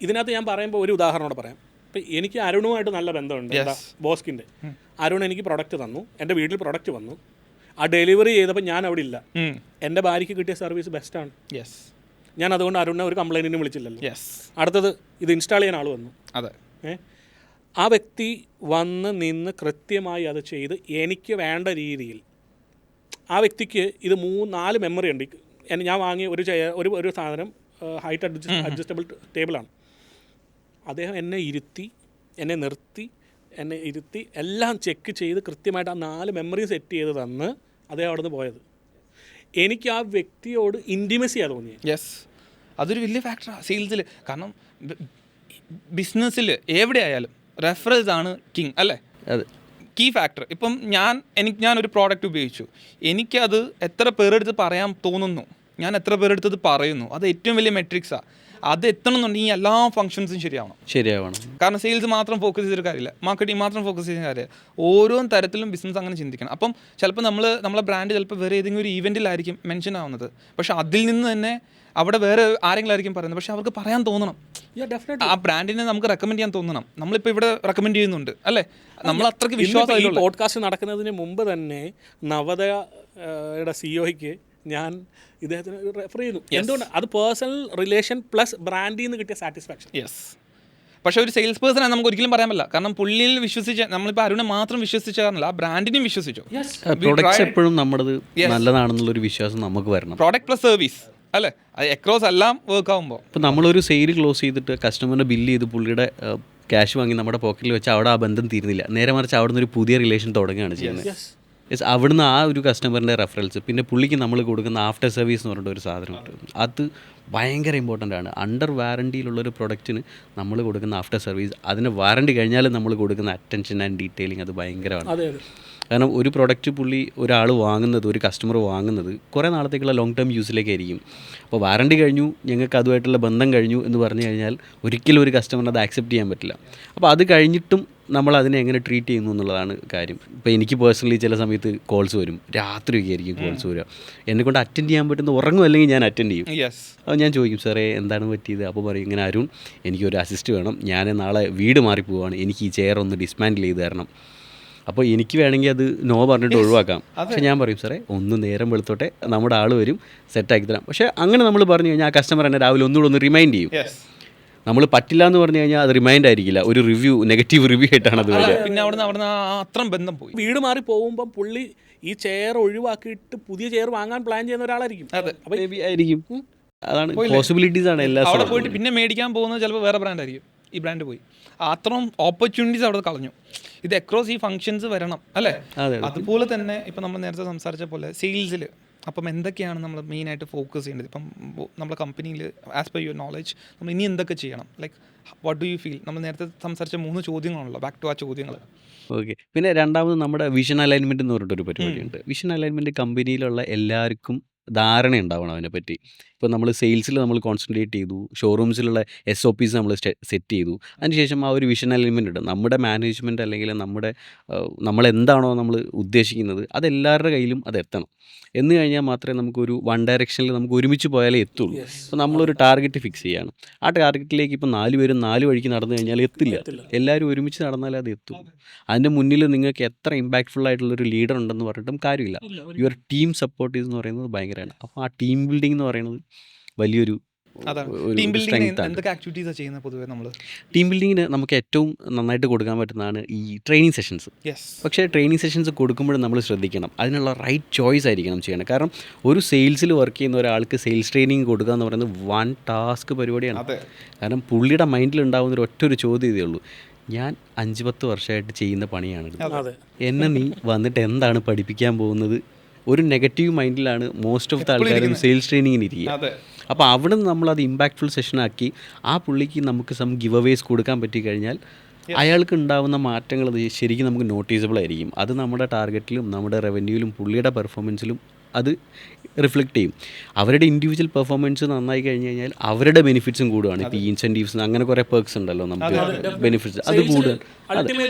ഇതിനകത്ത് ഞാൻ പറയുമ്പോൾ ഒരു ഉദാഹരണോടെ പറയാം. ഇപ്പം എനിക്ക് അരുണുമായിട്ട് നല്ല ബന്ധമുണ്ട്. ബോസ്കിൻ്റെ അരുൺ എനിക്ക് പ്രൊഡക്റ്റ് തന്നു, എൻ്റെ വീട്ടിൽ പ്രൊഡക്റ്റ് വന്നു. ആ ഡെലിവറി ചെയ്തപ്പോൾ ഞാൻ അവിടെ ഇല്ല. എൻ്റെ ഭാര്യയ്ക്ക് കിട്ടിയ സർവീസ് ബെസ്റ്റാണ്. ഞാൻ അതുകൊണ്ട് അരുണിനെ ഒരു കംപ്ലൈൻറ്റിനും വിളിച്ചില്ലല്ലോ. അടുത്തത് ഇത് ഇൻസ്റ്റാൾ ചെയ്യാൻ ആൾ വന്നു. അതെ, ആ വ്യക്തി വന്ന് നിന്ന് കൃത്യമായി അത് ചെയ്ത് എനിക്ക് വേണ്ട രീതിയിൽ. ആ വ്യക്തിക്ക് ഇത് 3-4 മെമ്മറി ഉണ്ട്. ഞാൻ വാങ്ങിയ ഒരു സാധനം ഹൈറ്റ് അഡ്ജസ്റ്റബിൾ ടേബിളാണ്. അദ്ദേഹം എന്നെ ഇരുത്തി എല്ലാം ചെക്ക് ചെയ്ത് കൃത്യമായിട്ട് ആ 4 മെമ്മറി സെറ്റ് ചെയ്ത് തന്ന് അദ്ദേഹം അവിടെ നിന്ന് പോയത്. എനിക്ക് ആ വ്യക്തിയോട് ഇൻറ്റിമസിയാണ് തോന്നിയത്. അതൊരു വലിയ ഫാക്ടറാണ് സെയിൽസിൽ. കാരണം ബിസിനസ്സിൽ എവിടെ ആയാലും റെഫറൻസ് ആണ് കിങ്, അല്ലേ? Key factor. ഇപ്പം ഞാനൊരു പ്രോഡക്റ്റ് ഉപയോഗിച്ചു, എനിക്കത് എത്ര പേരെടുത്ത് പറയാൻ തോന്നുന്നു, ഞാൻ എത്ര പേരെടുത്തത് പറയുന്നു, അത് ഏറ്റവും വലിയ മെട്രിക്സാണ്. അത് എത്തണമെന്നുണ്ടെങ്കിൽ എല്ലാ ഫംഗ്ഷൻസും ശരിയാവണം. കാരണം സെയിൽസ് മാത്രം ഫോക്കസ് ചെയ്തൊരു കാര്യമില്ല, മാർക്കറ്റിംഗ് മാത്രം ഫോക്കസ് ചെയ്യുന്ന കാര്യമില്ല. ഓരോ തരത്തിലും ബിസിനസ് അങ്ങനെ ചിന്തിക്കണം. അപ്പം ചിലപ്പോൾ നമ്മളെ ബ്രാൻഡ് ചിലപ്പോൾ വേറെ ഏതെങ്കിലും ഒരു ഈവെൻറ്റിലായിരിക്കും മെൻഷൻ ആവുന്നത്, പക്ഷേ അതിൽ നിന്ന് തന്നെ അവിടെ വേറെ ആരെങ്കിലും ആയിരിക്കും പറയുന്നത്. പക്ഷേ അവർക്ക് പറയാൻ തോന്നണം, ആ ബ്രാൻഡിനെ നമുക്ക് റെക്കമെൻഡ് ചെയ്യാൻ തോന്നണം. നമ്മളിപ്പോൾ ഇവിടെ റെക്കമെൻഡ് ചെയ്യുന്നുണ്ട്, അല്ലേ? നമ്മൾ അത്രയ്ക്ക് വിശ്വാസം. ഈ പോഡ്കാസ്റ്റ് നടക്കുന്നതിന് മുമ്പ് തന്നെ നവോദയയുടെ CEOയ്ക്ക് ഞാൻ ഇദ്ദേഹത്തിന് റെഫർ ചെയ്യുന്നു. എന്തുകൊണ്ട്? അത് പേഴ്സണൽ റിലേഷൻ പ്ലസ് ബ്രാൻഡിൽ നിന്ന് കിട്ടിയ സാറ്റിസ്ഫാക്ഷൻ. പക്ഷേ ഒരു സെയിൽസ് പേഴ്സണെ നമുക്ക് ഒരിക്കലും പറയാൻ പറ്റില്ല. കാരണം പുള്ളിയിൽ വിശ്വസിച്ച്, നമ്മളിപ്പോൾ അരുണെ മാത്രം വിശ്വസിച്ച കാരണമല്ല, ആ ബ്രാൻഡിനെയും വിശ്വസിച്ചു. പ്രോഡക്റ്റ്സ് എപ്പോഴും നമ്മുടേത് നല്ലതാണെന്നുള്ളൊരു വിശ്വാസം നമുക്ക് വരണം. പ്രോഡക്റ്റ് പ്ലസ് സർവീസ്, അല്ലേ? അത് അക്രോസ് എല്ലാം വർക്ക് ആകുമ്പോൾ. ഇപ്പോൾ നമ്മളൊരു സെയിൽ ക്ലോസ് ചെയ്തിട്ട് കസ്റ്റമറിനെ ബില്ല് ചെയ്ത് പുള്ളിയുടെ ക്യാഷ് വാങ്ങി നമ്മുടെ പോക്കറ്റിൽ വെച്ച് അവിടെ ആ ബന്ധം തീരുന്നില്ല. നേരെ മറിച്ച് അവിടെ നിന്ന് ഒരു പുതിയ റിലേഷൻ തുടങ്ങുകയാണ് ചെയ്യുന്നത്. അവിടുന്ന് ആ ഒരു കസ്റ്റമറിൻ്റെ റെഫറൻസ്, പിന്നെ പുള്ളിക്ക് നമ്മൾ കൊടുക്കുന്ന ആഫ്റ്റർ സർവീസ് എന്ന് പറഞ്ഞിട്ട് ഒരു സാധനമുണ്ട്. അത് ഭയങ്കര ഇമ്പോർട്ടൻ്റ് ആണ്. അണ്ടർ വാറണ്ടിയിലുള്ളൊരു പ്രൊഡക്റ്റിന് നമ്മൾ കൊടുക്കുന്ന ആഫ്റ്റർ സർവീസ്, അതിന് വാറണ്ടി കഴിഞ്ഞാലും നമ്മൾ കൊടുക്കുന്ന അറ്റൻഷൻ ആൻഡ് ഡീറ്റെയിലിംഗ് അത് ഭയങ്കരമാണ്. കാരണം ഒരു പ്രൊഡക്റ്റ് ഒരു കസ്റ്റമർ വാങ്ങുന്നത് കുറേ നാളത്തേക്കുള്ള ലോങ് ടേം യൂസിലേക്കായിരിക്കും. അപ്പോൾ വാറണ്ടി കഴിഞ്ഞു, ഞങ്ങൾക്ക് അതുമായിട്ടുള്ള ബന്ധം കഴിഞ്ഞു എന്ന് പറഞ്ഞു കഴിഞ്ഞാൽ ഒരിക്കലും ഒരു കസ്റ്റമറിന് അത് ആക്സെപ്റ്റ് ചെയ്യാൻ പറ്റില്ല. അപ്പോൾ അത് കഴിഞ്ഞിട്ടും നമ്മൾ അതിനെ എങ്ങനെ ട്രീറ്റ് ചെയ്യുന്നു എന്നുള്ളതാണ് കാര്യം. ഇപ്പോൾ എനിക്ക് പേഴ്സണലി ചില സമയത്ത് കോൾസ് വരും, രാത്രിയൊക്കെ ആയിരിക്കും കോൾസ് വരിക. എന്നെക്കൊണ്ട് അറ്റൻഡ് ചെയ്യാൻ പറ്റുന്ന ഉറങ്ങുമല്ലെങ്കിൽ ഞാൻ അറ്റൻഡ് ചെയ്യും. അപ്പോൾ ഞാൻ ചോദിക്കും, സാറേ എന്താണ് പറ്റിയത്? അപ്പോൾ പറയും, ഇങ്ങനെ അരുൺ, എനിക്കൊരു അസിസ്റ്റ് വേണം, ഞാൻ നാളെ വീട് മാറിപ്പോവാണ്, എനിക്ക് ഈ ചെയർ ഒന്ന് ഡിസ്മാൻഡിൽ ചെയ്ത് തരണം. അപ്പോൾ എനിക്ക് വേണമെങ്കിൽ അത് നോ പറഞ്ഞിട്ട് ഒഴിവാക്കാം. പക്ഷേ ഞാൻ പറയും, സാറേ ഒന്ന് നേരം വെളുത്തോട്ടെ, നമ്മുടെ ആൾ വരും, സെറ്റാക്കി തരാം. പക്ഷേ അങ്ങനെ നമ്മൾ പറഞ്ഞു കഴിഞ്ഞാൽ ആ കസ്റ്റമർ എന്നെ രാവിലെ ഒന്നുകൂടെ ഒന്ന് റിമൈൻഡ് ചെയ്യും. നമ്മൾ പറ്റില്ല എന്ന് പറഞ്ഞു കഴിഞ്ഞാൽ അത് റിമൈൻഡ് ആയിരിക്കില്ല, ഒരു റിവ്യൂ, നെഗറ്റീവ് റിവ്യൂ ആയിട്ടാണ് അത് വരിക. പിന്നെ അവിടുന്ന് അത്രയും ബന്ധം പോയി. വീട് മാറി പോകുമ്പോൾ പുള്ളി ഈ ചെയർ ഒഴിവാക്കിയിട്ട് പുതിയ ചെയർ വാങ്ങാൻ പ്ലാൻ ചെയ്യുന്ന ഒരാളായിരിക്കും. അതെ, ആയിരിക്കും. അതാണ് പോസിബിലിറ്റീസ് ആണ് എല്ലാ അവിടെ പോയിട്ട് പിന്നെ മേടിക്കാൻ പോകുന്നത് ചിലപ്പോൾ വേറെ ബ്രാൻഡ് ആയിരിക്കും. ഈ ബ്രാൻഡ് പോയി അത്രയും ഓപ്പർച്യൂണിറ്റീസ് അവിടെ കളഞ്ഞു. ഇത് അക്രോസ് ഈ ഫംഗ്ഷൻസ് വരണം അല്ലേ? അതുപോലെ തന്നെ ഇപ്പം നമ്മൾ നേരത്തെ സംസാരിച്ച പോലെ സെയിൽസിൽ അപ്പം എന്തൊക്കെയാണ് നമ്മൾ മെയിനായിട്ട് ഫോക്കസ് ചെയ്യേണ്ടത്? ഇപ്പം നമ്മുടെ കമ്പനിയിൽ ആസ് പെർ യുവർ നോളജ് നമ്മൾ ഇനി എന്തൊക്കെ ചെയ്യണം? Like what do you feel? നമ്മൾ നേരത്തെ സംസാരിച്ച 3 ചോദ്യങ്ങളാണല്ലോ, ബാക്ക് ടു ആ ചോദ്യങ്ങൾ. ഓക്കെ. പിന്നെ രണ്ടാമത് നമ്മുടെ വിഷൻ അലൈൻമെൻറ്റ് എന്ന് പറഞ്ഞിട്ടൊരു പരിപാടിയുണ്ട്. വിഷൻ അലൈൻമെൻറ്റ് കമ്പനിയിലുള്ള എല്ലാവർക്കും ധാരണ ഉണ്ടാവണം അതിനെപ്പറ്റി. ഇപ്പോൾ നമ്മൾ സെയിൽസിൽ നമ്മൾ കോൺസെൻട്രേറ്റ് ചെയ്തു, ഷോറൂംസിലുള്ള SOPs നമ്മൾ സെറ്റ് ചെയ്തു, അതിനുശേഷം ആ ഒരു വിഷൻ അലൈൻമെൻറ്റ് ഉണ്ട്. നമ്മുടെ മാനേജ്മെൻറ്റ് അല്ലെങ്കിൽ നമ്മളെന്താണോ നമ്മൾ ഉദ്ദേശിക്കുന്നത് അതെല്ലാവരുടെ കയ്യിലും അത് എത്തണം. എന്ന് കഴിഞ്ഞാൽ മാത്രമേ നമുക്കൊരു വൺ ഡയറക്ഷനിൽ നമുക്ക് ഒരുമിച്ച് പോയാലേ എത്തുള്ളൂ. അപ്പോൾ നമ്മളൊരു ടാർഗറ്റ് ഫിക്സ് ചെയ്യാണ്. ആ ടാർഗറ്റിലേക്ക് ഇപ്പോൾ 4 പേരും 4 വഴിക്ക് നടന്നു കഴിഞ്ഞാൽ എത്തില്ല. എല്ലാവരും ഒരുമിച്ച് നടന്നാലേ അത് എത്തും. അതിൻ്റെ മുന്നിൽ നിങ്ങൾക്ക് എത്ര ഇമ്പാക്റ്റ്ഫുൾ ആയിട്ടുള്ളൊരു ലീഡർ ഉണ്ടെന്ന് പറഞ്ഞിട്ടും കാര്യമില്ല. യുവർ ടീം സപ്പോർട്ടീസ് എന്ന് പറയുന്നത് ഭയങ്കരമാണ്. അപ്പോൾ ആ ടീം ബിൽഡിംഗ് എന്ന് പറയുന്നത് വലിയൊരു ടീം ബിൽഡിംഗ് എന്തൊക്കെ ആക്ടിവിറ്റീസാണ് ചെയ്യുന്നത് പൊതുവേ നമ്മൾ? ടീം ബിൽഡിങ്ങിന് നമുക്ക് ഏറ്റവും നന്നായിട്ട് കൊടുക്കാൻ പറ്റുന്നതാണ് ഈ ട്രെയിനിങ് സെഷൻസ്. പക്ഷേ ട്രെയിനിങ് സെഷൻസ് കൊടുക്കുമ്പോഴും നമ്മൾ ശ്രദ്ധിക്കണം, അതിനുള്ള റൈറ്റ് ചോയ്സ് ആയിരിക്കണം ചെയ്യണം. കാരണം ഒരു സെയിൽസിൽ വർക്ക് ചെയ്യുന്ന ഒരാൾക്ക് സെയിൽസ് ട്രെയിനിങ് കൊടുക്കുക എന്ന് പറയുന്നത് വൺ ടാസ്ക് പരിപാടിയാണ്. കാരണം പുള്ളിയുടെ മൈൻഡിൽ ഉണ്ടാകുന്ന ഒറ്റൊരു ചോദ്യം ഇതേ ഉള്ളൂ, ഞാൻ 5-10 വർഷമായിട്ട് ചെയ്യുന്ന പണിയാണ്, എന്നെ നീ വന്നിട്ട് എന്താണ് പഠിപ്പിക്കാൻ പോകുന്നത്? ഒരു നെഗറ്റീവ് മൈൻഡിലാണ് മോസ്റ്റ് ഓഫ് ദ ആൾക്കാരും സെയിൽസ് ട്രെയിനിങ്ങിന് ഇരിക്കുക. അപ്പോൾ അവിടെ നിന്ന് നമ്മളത് ഇമ്പാക്റ്റ്ഫുൾ സെഷനാക്കി ആ പുള്ളിക്ക് നമുക്ക് സം ഗിവ് അവേസ് കൊടുക്കാൻ പറ്റിക്കഴിഞ്ഞാൽ അയാൾക്ക് ഉണ്ടാകുന്ന മാറ്റങ്ങൾ അത് ശരിക്കും നമുക്ക് നോട്ടീസബിൾ ആയിരിക്കും. അത് നമ്മുടെ ടാർഗറ്റിലും നമ്മുടെ റവന്യൂവിലും പുള്ളിയുടെ പെർഫോമൻസിലും അത് റിഫ്ലക്റ്റ് ചെയ്യും. അവരുടെ ഇൻഡിവിജ്വൽ പെർഫോമൻസ് നന്നായി കഴിഞ്ഞ് കഴിഞ്ഞാൽ അവരുടെ ബെനിഫിറ്റ്സും കൂടുകയാണ്. ഇപ്പോൾ ഈ ഇൻസെൻറ്റീവ്സ് അങ്ങനെ കുറേ പെർക്സ് ഉണ്ടല്ലോ നമുക്ക് ബെനിഫിറ്റ്സ്, അത് കൂടുകയാണ്.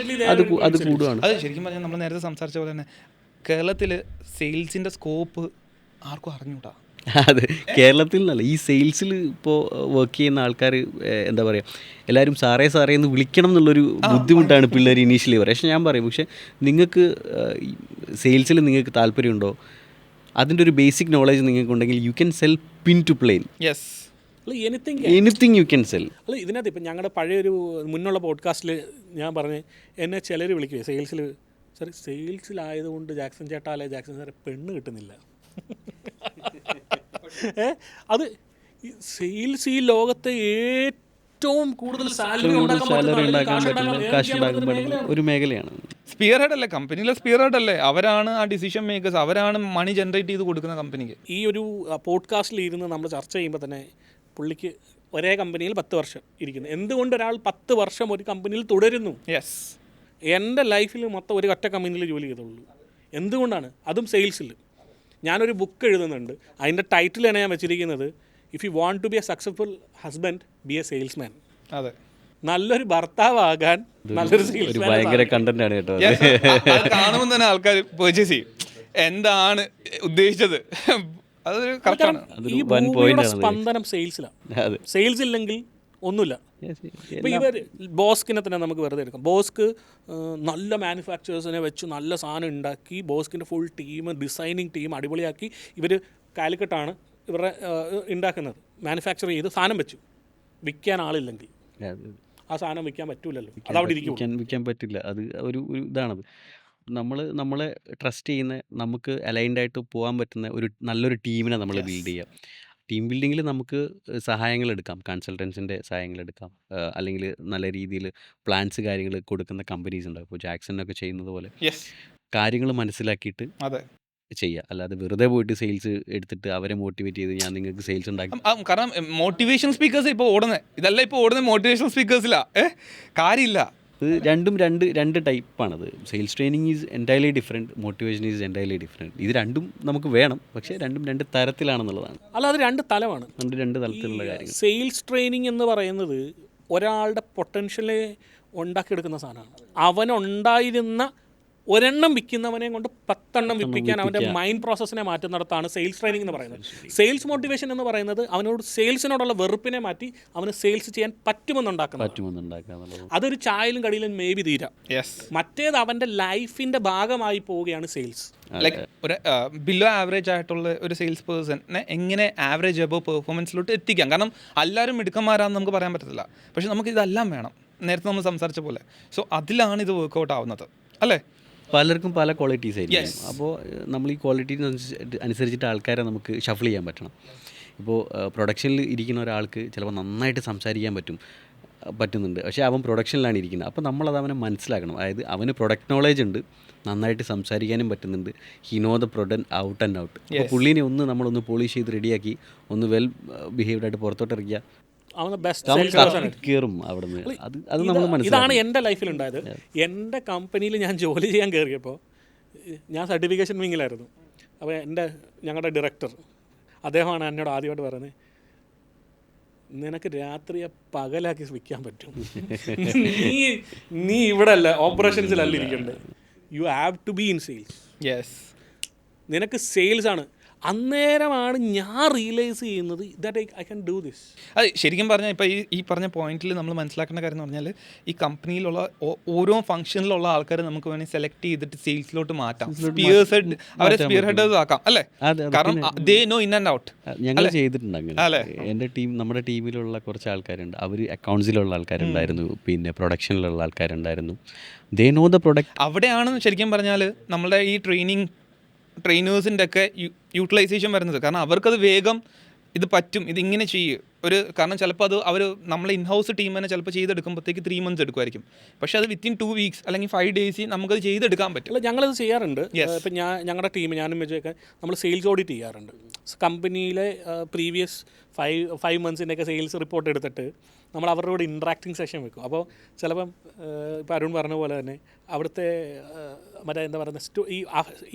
അത് കൂടുകയാണ്. അത് ശരിക്കും പറഞ്ഞാൽ നമ്മൾ നേരത്തെ സംസാരിച്ച പോലെ തന്നെ കേരളത്തിൽ സെയിൽസിൻ്റെ സ്കോപ്പ് ആർക്കും അറിഞ്ഞൂടാ. അതെ, കേരളത്തിൽ നിന്നല്ല, ഈ സെയിൽസിൽ ഇപ്പോൾ വർക്ക് ചെയ്യുന്ന ആൾക്കാർ എന്താ പറയുക, എല്ലാവരും സാറേ സാറേ എന്ന് വിളിക്കണം എന്നുള്ളൊരു ബുദ്ധിമുട്ടാണ് പിള്ളേർ ഇനീഷ്യലി പറയുക. പക്ഷേ ഞാൻ പറയും, പക്ഷേ നിങ്ങൾക്ക് സെയിൽസിൽ നിങ്ങൾക്ക് താല്പര്യമുണ്ടോ, അതിൻ്റെ ഒരു ബേസിക് നോളജ് നിങ്ങൾക്കുണ്ടെങ്കിൽ you can sell pin to plane. Anything you can sell. അല്ല, ഇതിനകത്ത് ഇപ്പം ഞങ്ങളുടെ പഴയൊരു മുന്നുള്ള പോഡ്കാസ്റ്റിൽ ഞാൻ പറഞ്ഞ് എന്നെ ചിലർ വിളിക്കുക സെയിൽസിൽ, സാർ സെയിൽസിലായതുകൊണ്ട് ജാക്സൺ ചേട്ടാ അല്ലെ ജാക്സൺ സാറെ പെണ്ണ് കിട്ടുന്നില്ല. അത് സെയിൽസ് ഈ ലോകത്തെ ഏറ്റവും കൂടുതൽ സാലറി ഉണ്ടാക്കാൻ പറ്റുന്ന കാശ് ഉണ്ടാക്കാൻ പറ്റുന്ന ഒരു മേഖലയാണ്. സ്പിയർ ഹെഡ് അല്ലേ, കമ്പനിയിലെ സ്പിയർ ഹെഡ് അല്ലേ, അവരാണ് ആ ഡിസിഷൻ മേക്കേഴ്സ്, അവരാണ് മണി ജനറേറ്റ് ചെയ്ത് കൊടുക്കുന്ന കമ്പനിക്ക്. ഈ ഒരു പോഡ്കാസ്റ്റിൽ ഇരുന്ന് നമ്മൾ ചർച്ച ചെയ്യുമ്പോൾ തന്നെ പുള്ളിക്ക് ഒരേ കമ്പനിയിൽ 10 വർഷം ഇരിക്കുന്നു. എന്തുകൊണ്ട് ഒരാൾ 10 വർഷം ഒരു കമ്പനിയിൽ തുടരുന്നു? എൻ്റെ ലൈഫിൽ മൊത്തം ഒരു ഒറ്റ കമ്പനിയിൽ ജോലി ചെയ്തുള്ളൂ. എന്തുകൊണ്ടാണ്? അതും സെയിൽസിൽ. ഞാനൊരു ബുക്ക് എഴുതുന്നുണ്ട്, അതിൻ്റെ ടൈറ്റിൽ തന്നെ ഞാൻ വെച്ചിരിക്കുന്നത് if you want to be a successful husband be a salesman. അതെ, നല്ലൊരു ഭർത്താവാകാൻ നല്ലൊരു ഭയങ്കര കണ്ടന്റ് ആണ് കേട്ടോ. കാണുമ്പോൾ തന്നെ ആൾക്കാർ പർച്ചേസ് ചെയ്യും, എന്താണ് ഉദ്ദേശിച്ചത്. അതൊരു കറക്റ്റാണ്. ഈ ഭൂമിയുടെ സ്പന്ദനം സെയിൽസിലാണ്. സെയിൽസ് ഇല്ലെങ്കിൽ ഒന്നുമില്ല. ഇപ്പോൾ ഇവർ ബോസ്കിനെ തന്നെ നമുക്ക് വെറുതെ എടുക്കാം. ബോസ്ക്ക് നല്ല മാനുഫാക്ചറേഴ്സിനെ വെച്ച് നല്ല സാധനം ഉണ്ടാക്കി, ബോസ്കിൻ്റെ ഫുൾ ടീം, ഡിസൈനിങ് ടീം അടിപൊളിയാക്കി. ഇവർ കാലിക്കട്ടാണ് ഇവരുടെ ഉണ്ടാക്കുന്നത്, മാനുഫാക്ചർ ചെയ്ത് സാധനം വെച്ചു. വിൽക്കാൻ ആളില്ലെങ്കിൽ ആ സാധനം വിൽക്കാൻ പറ്റില്ലല്ലോ, അതവിടെ ഇരിക്കും, വിൽക്കാൻ പറ്റില്ല. അത് ഒരു ഇതാണത്. നമ്മളെ ട്രസ്റ്റ് ചെയ്യുന്ന, നമുക്ക് അലൈൻഡായിട്ട് പോകാൻ പറ്റുന്ന ഒരു നല്ലൊരു ടീമിനെ നമ്മൾ ബിൽഡ് ചെയ്യുക. ടീം ബിൽഡിങ്ങിൽ നമുക്ക് സഹായങ്ങൾ എടുക്കാം, കൺസൾട്ടൻസിൻ്റെ സഹായങ്ങൾ എടുക്കാം, അല്ലെങ്കിൽ നല്ല രീതിയിൽ പ്ലാൻസ് കാര്യങ്ങൾ കൊടുക്കുന്ന കമ്പനീസ് ഉണ്ടാകും. ഇപ്പോൾ ജാക്സണൊക്കെ ചെയ്യുന്നത് പോലെ കാര്യങ്ങൾ മനസ്സിലാക്കിയിട്ട് ചെയ്യുക. അല്ലാതെ വെറുതെ പോയിട്ട് സെയിൽസ് എടുത്തിട്ട് അവരെ മോട്ടിവേറ്റ് ചെയ്ത് ഞാൻ നിങ്ങൾക്ക് സെയിൽസ് ഉണ്ടാക്കി. കാരണം മോട്ടിവേഷൻ സ്പീക്കേഴ്സ് ഇപ്പോൾ ഓടുന്നത്, ഇതല്ല ഇപ്പോൾ ഓടുന്നത് മോട്ടിവേഷൻ സ്പീക്കേഴ്സിലാ, കാര്യമില്ല. ഇത് രണ്ട് ടൈപ്പാണത്. Sales training is entirely different, motivation is entirely different. ഇത് രണ്ടും നമുക്ക് വേണം, പക്ഷേ രണ്ടും 2 തരത്തിലാണെന്നുള്ളതാണ്. അല്ല, അത് 2 തലമാണ്, 2 തലത്തിലുള്ള കാര്യങ്ങൾ. സെയിൽസ് ട്രെയിനിങ് എന്ന് പറയുന്നത് ഒരാളുടെ പൊട്ടൻഷ്യലെ ഉണ്ടാക്കിയെടുക്കുന്ന സാധനമാണ്. അവനുണ്ടായിരുന്ന ഒരെണ്ണം വിൽക്കുന്നവനെ കൊണ്ട് 10 എണ്ണം വിൽപ്പിക്കാൻ അവൻ്റെ മൈൻഡ് പ്രോസസ്സിനെ മാറ്റുന്നിടത്താണ് സെയിൽസ് ട്രെയിനിങ് എന്ന് പറയുന്നത്. സെയിൽസ് മോട്ടിവേഷൻ എന്ന് പറയുന്നത് അവനോട് സെയിൽസിനോടുള്ള വെറുപ്പിനെ മാറ്റി അവന് സെയിൽസ് ചെയ്യാൻ പറ്റുമെന്നുണ്ടാക്കുന്നത്. അതൊരു ചായയിലും കടിയിലും മേ ബി തീരാം. മറ്റേത് അവൻ്റെ ലൈഫിൻ്റെ ഭാഗമായി പോവുകയാണ് സെയിൽസ്. ലൈക്ക് ഒരു ബിലോ ആവറേജ് ആയിട്ടുള്ള ഒരു സെയിൽസ് പേഴ്സണിനെ എങ്ങനെ ആവറേജ് അബവ് പെർഫോമൻസിലോട്ട് എത്തിക്കാം. കാരണം എല്ലാവരും മിടുക്കന്മാരാണെന്ന് നമുക്ക് പറയാൻ പറ്റത്തില്ല, പക്ഷെ നമുക്ക് ഇതെല്ലാം വേണം, നേരത്തെ നമ്മൾ സംസാരിച്ച പോലെ. സോ അതിലാണ് ഇത് വർക്കൗട്ട് ആവുന്നത് അല്ലേ. പലർക്കും പല ക്വാളിറ്റീസ് ആയിരിക്കും. അപ്പോൾ നമ്മൾ ഈ ക്വാളിറ്റി അനുസരിച്ചിട്ട് ആൾക്കാരെ നമുക്ക് ഷഫിൾ ചെയ്യാൻ പറ്റണം. ഇപ്പോൾ പ്രൊഡക്ഷനിൽ ഇരിക്കുന്ന ഒരാൾക്ക് ചിലപ്പോൾ നന്നായിട്ട് സംസാരിക്കാൻ പറ്റുന്നുണ്ട്, പക്ഷേ അവൻ പ്രൊഡക്ഷനിലാണ് ഇരിക്കുന്നത്. അപ്പോൾ നമ്മളത് അവനെ മനസ്സിലാക്കണം. അതായത് അവന് പ്രൊഡക്റ്റ് നോളേജ് ഉണ്ട്, നന്നായിട്ട് സംസാരിക്കാനും പറ്റുന്നുണ്ട്, he no the product out and out. അപ്പോൾ പുള്ളീനെ നമ്മളൊന്ന് പോളിഷ് ചെയ്ത് റെഡിയാക്കി ഒന്ന് വെൽ ബിഹേവ്ഡ് ആയിട്ട് പുറത്തോട്ട് ഇറക്കിയ കയറും അവിടെ നിന്ന്. അത് നമ്മൾ മനസ്സിലാക്കണം. ഇതാണ് എൻ്റെ ലൈഫിലുണ്ടായത്. എൻ്റെ കമ്പനിയിൽ ഞാൻ ജോലി ചെയ്യാൻ കയറിയപ്പോൾ ഞാൻ സർട്ടിഫിക്കേഷൻ വിങ്ങിലായിരുന്നു. അപ്പോൾ ഞങ്ങളുടെ ഡയറക്ടർ അദ്ദേഹമാണ് എന്നോട് ആദ്യമായിട്ട് പറയുന്നത്, നിനക്ക് രാത്രിയെ പകലാക്കി വിൽക്കാൻ പറ്റും, നീ ഇവിടെ അല്ല ഓപ്പറേഷൻസിലല്ല ഇരിക്കേണ്ടത്, you have to be in sales, നിനക്ക് സെയിൽസ് ആണ്. അന്നേരമാണ് ഞാൻ റിയലൈസ് ചെയ്യുന്നത് that I can do this. അത് ശരിക്കും പറഞ്ഞാൽ ഇപ്പോൾ ഈ പറഞ്ഞ പോയിന്റിൽ നമ്മൾ മനസ്സിലാക്കേണ്ട കാര്യം എന്ന് പറഞ്ഞാൽ ഈ കമ്പനിയിലുള്ള ഓരോ ഫംഗ്ഷനിലുള്ള ആൾക്കാരെ നമുക്ക് വേണമെങ്കിൽ സെലക്ട് ചെയ്തിട്ട് സെയിൽസിലോട്ട് മാറ്റാം, അവരെ സ്പിയർ ഹെഡേഴ്സ് ആക്കാം അല്ലേ. കാരണം they know in and out. ഞങ്ങൾ ചെയ്തിട്ടുണ്ട് അങ്ങനെ. നമ്മുടെ ടീമിലുള്ള കുറച്ച് ആൾക്കാരുണ്ട്, അവർ അക്കൗണ്ട്സിലുള്ള ആൾക്കാരുണ്ടായിരുന്നു, പിന്നെ പ്രൊഡക്ഷനിലുള്ള ആൾക്കാരുണ്ടായിരുന്നു. They know the product. അവിടെയാണ് ശരിക്കും പറഞ്ഞാൽ നമ്മളുടെ ഈ ട്രെയിനേഴ്സിൻ്റെ ഒക്കെ യൂട്ടിലൈസേഷൻ വരുന്നത്. കാരണം അവർക്കത് വേഗം ഇത് പറ്റും, ഇതിങ്ങനെ ചെയ്യും കാരണം ചിലപ്പോൾ അത് അവർ നമ്മളെ ഇൻഹൗസ് ടീം തന്നെ ചിലപ്പോൾ ചെയ്തെടുക്കുമ്പോഴത്തേക്ക് 3 months എടുക്കുമായിരിക്കും, പക്ഷേ അത് വിത്തിൻ 2 weeks അല്ലെങ്കിൽ 5 days നമുക്കത് ചെയ്തെടുക്കാൻ പറ്റും. അല്ല, ഞങ്ങളത് ചെയ്യാറുണ്ട്. ഇപ്പം ഞങ്ങളുടെ ടീം, ഞാനും മെജൊക്കെ നമ്മൾ സെയിൽസ് ഓഡിറ്റ് ചെയ്യാറുണ്ട്. കമ്പനിയിലെ പ്രീവിയസ് 5 months സെയിൽസ് റിപ്പോർട്ട് എടുത്തിട്ട് നമ്മൾ അവരുടെ കൂടെ ഇൻട്രാക്ടിങ് സെഷൻ വെക്കും. അപ്പോൾ ചിലപ്പം ഇപ്പോൾ അരുൺ പറഞ്ഞ പോലെ തന്നെ അവിടുത്തെ മറ്റേ എന്താ പറയുന്നത്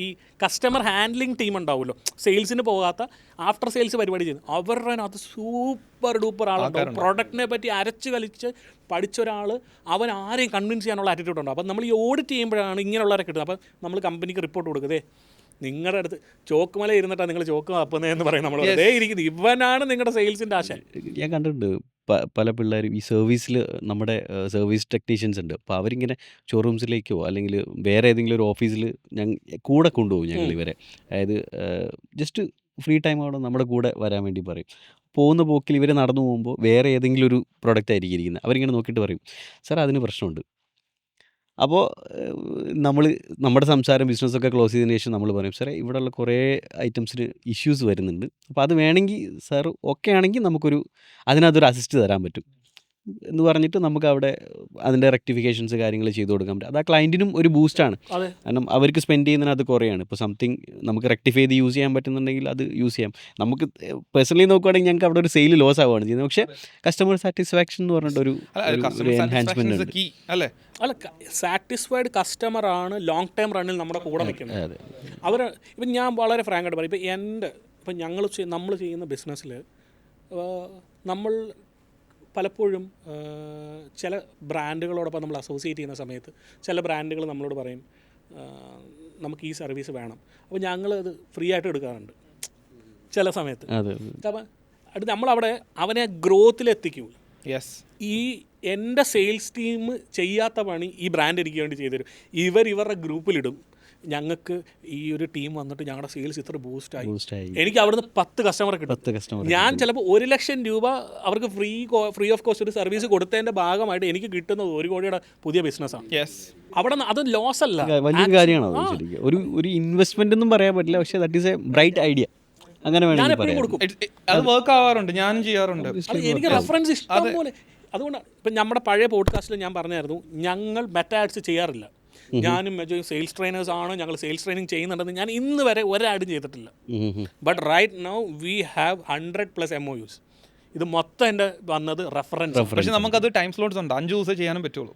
ഈ കസ്റ്റമർ ഹാൻഡ്ലിങ് ടീം ഉണ്ടാവുമല്ലോ, സെയിൽസിന് പോകാത്ത ആഫ്റ്റർ സെയിൽസ് പരിപാടി ചെയ്യുന്നു, അവരുടെ അത് സൂപ്പർ ഡൂപ്പർ ആളുണ്ടാവും. പ്രോഡക്റ്റിനെ പറ്റി അരച്ച് കളിച്ച് പഠിച്ച ഒരാൾ, അവൻ ആരെയും കൺവിൻസ് ചെയ്യാനുള്ള ആറ്റിറ്റ്യൂഡ് ഉണ്ടാവും. അപ്പം നമ്മൾ ഈ ഓഡിറ്റ് ചെയ്യുമ്പോഴാണ് ഇങ്ങനെയുള്ളവരെ കിട്ടുന്നത്. അപ്പം നമ്മൾ കമ്പനിക്ക് റിപ്പോർട്ട് കൊടുക്കുന്നതേ, നിങ്ങളുടെ അടുത്ത് ചോക്കുമല ഇരുന്നിട്ടാണ് നിങ്ങൾ ചോക്ക് തപ്പുന്നതെന്ന് പറയും. നമ്മൾ അതേ ഇരിക്കുന്നത്, ഇവനാണ് നിങ്ങളുടെ സെയിൽസിൻ്റെ ആശ. ഞാൻ കണ്ടിട്ടുണ്ട് പല പിള്ളേരും ഈ നമ്മുടെ സർവീസ് ടെക്നീഷ്യൻസ് ഉണ്ട്. അപ്പോൾ അവരിങ്ങനെ ഷോറൂംസിലേക്കോ അല്ലെങ്കിൽ വേറെ ഏതെങ്കിലും ഒരു ഓഫീസിൽ കൂടെ കൊണ്ടുപോകും ഞങ്ങൾ ഇവരെ. അതായത് ജസ്റ്റ് ഫ്രീ ടൈം അവിടെ നമ്മുടെ കൂടെ വരാൻ വേണ്ടി പറയും. പോകുന്ന പോക്കിൽ ഇവർ നടന്നു പോകുമ്പോൾ വേറെ ഏതെങ്കിലും ഒരു പ്രൊഡക്റ്റ് ആയിരിക്കും ഇരിക്കുന്നത്. അവരിങ്ങനെ നോക്കിയിട്ട് പറയും, സാർ അതിന് പ്രശ്നമുണ്ട്. അപ്പോൾ നമ്മുടെ സംസാരം ബിസിനസ്സൊക്കെ ക്ലോസ് ചെയ്തതിന് ശേഷം നമ്മൾ പറയും, സാറേ ഇവിടെയുള്ള കുറേ ഐറ്റംസിന് ഇഷ്യൂസ് വരുന്നുണ്ട്, അപ്പോൾ അത് വേണമെങ്കിൽ സാർ ഓക്കെ ആണെങ്കിൽ അതിനകത്തൊരു അസിസ്റ്റ് തരാൻ പറ്റും എന്ന് പറഞ്ഞിട്ട് നമുക്ക് അവിടെ അതിൻ്റെ റെക്ടിഫിക്കേഷൻസ് കാര്യങ്ങൾ ചെയ്ത് കൊടുക്കാൻ പറ്റും. അത് ആ ക്ലയൻറ്റിനും ഒരു ബൂസ്റ്റാണ്. കാരണം അവർക്ക് സ്പെൻഡ് ചെയ്യുന്നതിനകത്ത് കുറയാണ്. ഇപ്പോൾ സംതിങ് നമുക്ക് റെക്ടിഫൈ ചെയ്ത് യൂസ് ചെയ്യാൻ പറ്റുന്നുണ്ടെങ്കിൽ അത് യൂസ് ചെയ്യാം. നമുക്ക് പേഴ്സണലി നോക്കുകയാണെങ്കിൽ ഞങ്ങൾക്ക് അവിടെ ഒരു സെയിൽ ലോസ് ആവുകയാണ് ചെയ്യുന്നത്. പക്ഷേ കസ്റ്റമർ സാറ്റിസ്ഫാക്ഷൻ എന്ന് പറഞ്ഞിട്ടൊരു എൻഹാൻസ്മെൻ്റ് ഉണ്ട്. അല്ല, സാറ്റിസ്ഫൈഡ് കസ്റ്റമറാണ് ലോങ് ടൈം റണ്ണിൽ നമ്മുടെ കൂടെ നിൽക്കുന്നത്. ഇപ്പം ഞാൻ വളരെ ഫ്രാങ്കായിട്ട് പറയും, ഇപ്പം നമ്മൾ ചെയ്യുന്ന ബിസിനസ്സിൽ നമ്മൾ പലപ്പോഴും ചില ബ്രാൻഡുകളോടൊപ്പം നമ്മൾ അസോസിയേറ്റ് ചെയ്യുന്ന സമയത്ത് ചില ബ്രാൻഡുകൾ നമ്മളോട് പറയും, നമുക്ക് ഈ സർവീസ് വേണം. അപ്പോൾ ഞങ്ങളത് ഫ്രീ ആയിട്ട് എടുക്കാറുണ്ട് ചില സമയത്ത്. അപ്പം അത് നമ്മളവിടെ അവനെ ഗ്രോത്തിലെത്തിക്കും. എൻ്റെ സെയിൽസ് ടീം ചെയ്യാത്ത പണി ഈ ബ്രാൻഡ് എനിക്ക് വേണ്ടി ചെയ്തു തരും. ഇവരുടെ ഗ്രൂപ്പിലിടും, ഞങ്ങൾക്ക് ഈ ഒരു ടീം വന്നിട്ട് ഞങ്ങളുടെ സെയിൽസ് ഇത്ര ബൂസ്റ്റായി, എനിക്ക് അവിടുന്ന് 10 കസ്റ്റമറെ കിട്ടും. ഞാൻ ചിലപ്പോൾ 1 ലക്ഷം രൂപ അവർക്ക് ഫ്രീ ഓഫ് കോസ്റ്റ് ഒരു സർവീസ് കൊടുത്തതിൻ്റെ ഭാഗമായിട്ട് എനിക്ക് കിട്ടുന്നത് 1 കോടിയുടെ പുതിയ ബിസിനസ്സാണ്. അവിടെ അത് ലോസ് അല്ല, വലിയ കാര്യമാണ്. ഒരു ഇൻവെസ്റ്റ്മെന്റ് ഒന്നും പറയാൻ പറ്റില്ല, പക്ഷേ that is A bright idea. അങ്ങനെ കൊടുക്കും. അത് വർക്ക് ആവാറുണ്ട്, ഞാനും ചെയ്യാറുണ്ട്. എനിക്ക് റെഫറൻസ് ഇഷ്ടം പോലെ. അതുകൊണ്ടാണ് ഇപ്പം നമ്മുടെ പഴയ പോഡ്കാസ്റ്റിൽ ഞാൻ പറഞ്ഞായിരുന്നു, ഞങ്ങൾ മെറ്റാ ആഡ്സ് ചെയ്യാറില്ല. ഞാനും സെയിൽസ് ട്രെയിനേഴ്സ് ആണ്, ഞങ്ങൾ സെയിൽസ് ട്രെയിനിങ് ചെയ്യുന്നുണ്ടെന്ന് ഞാൻ ഇന്ന് വരെ ഒരാടും ചെയ്തിട്ടില്ല. But right now we have 100+ MOUs. ഇത് മൊത്തം എൻ്റെ വന്നത് റെഫറൻസ്. പക്ഷേ നമുക്കത് ടൈം സ്ലോട്ട്സ് ഉണ്ട്, 5 ദിവസം ചെയ്യാനും പറ്റുള്ളൂ.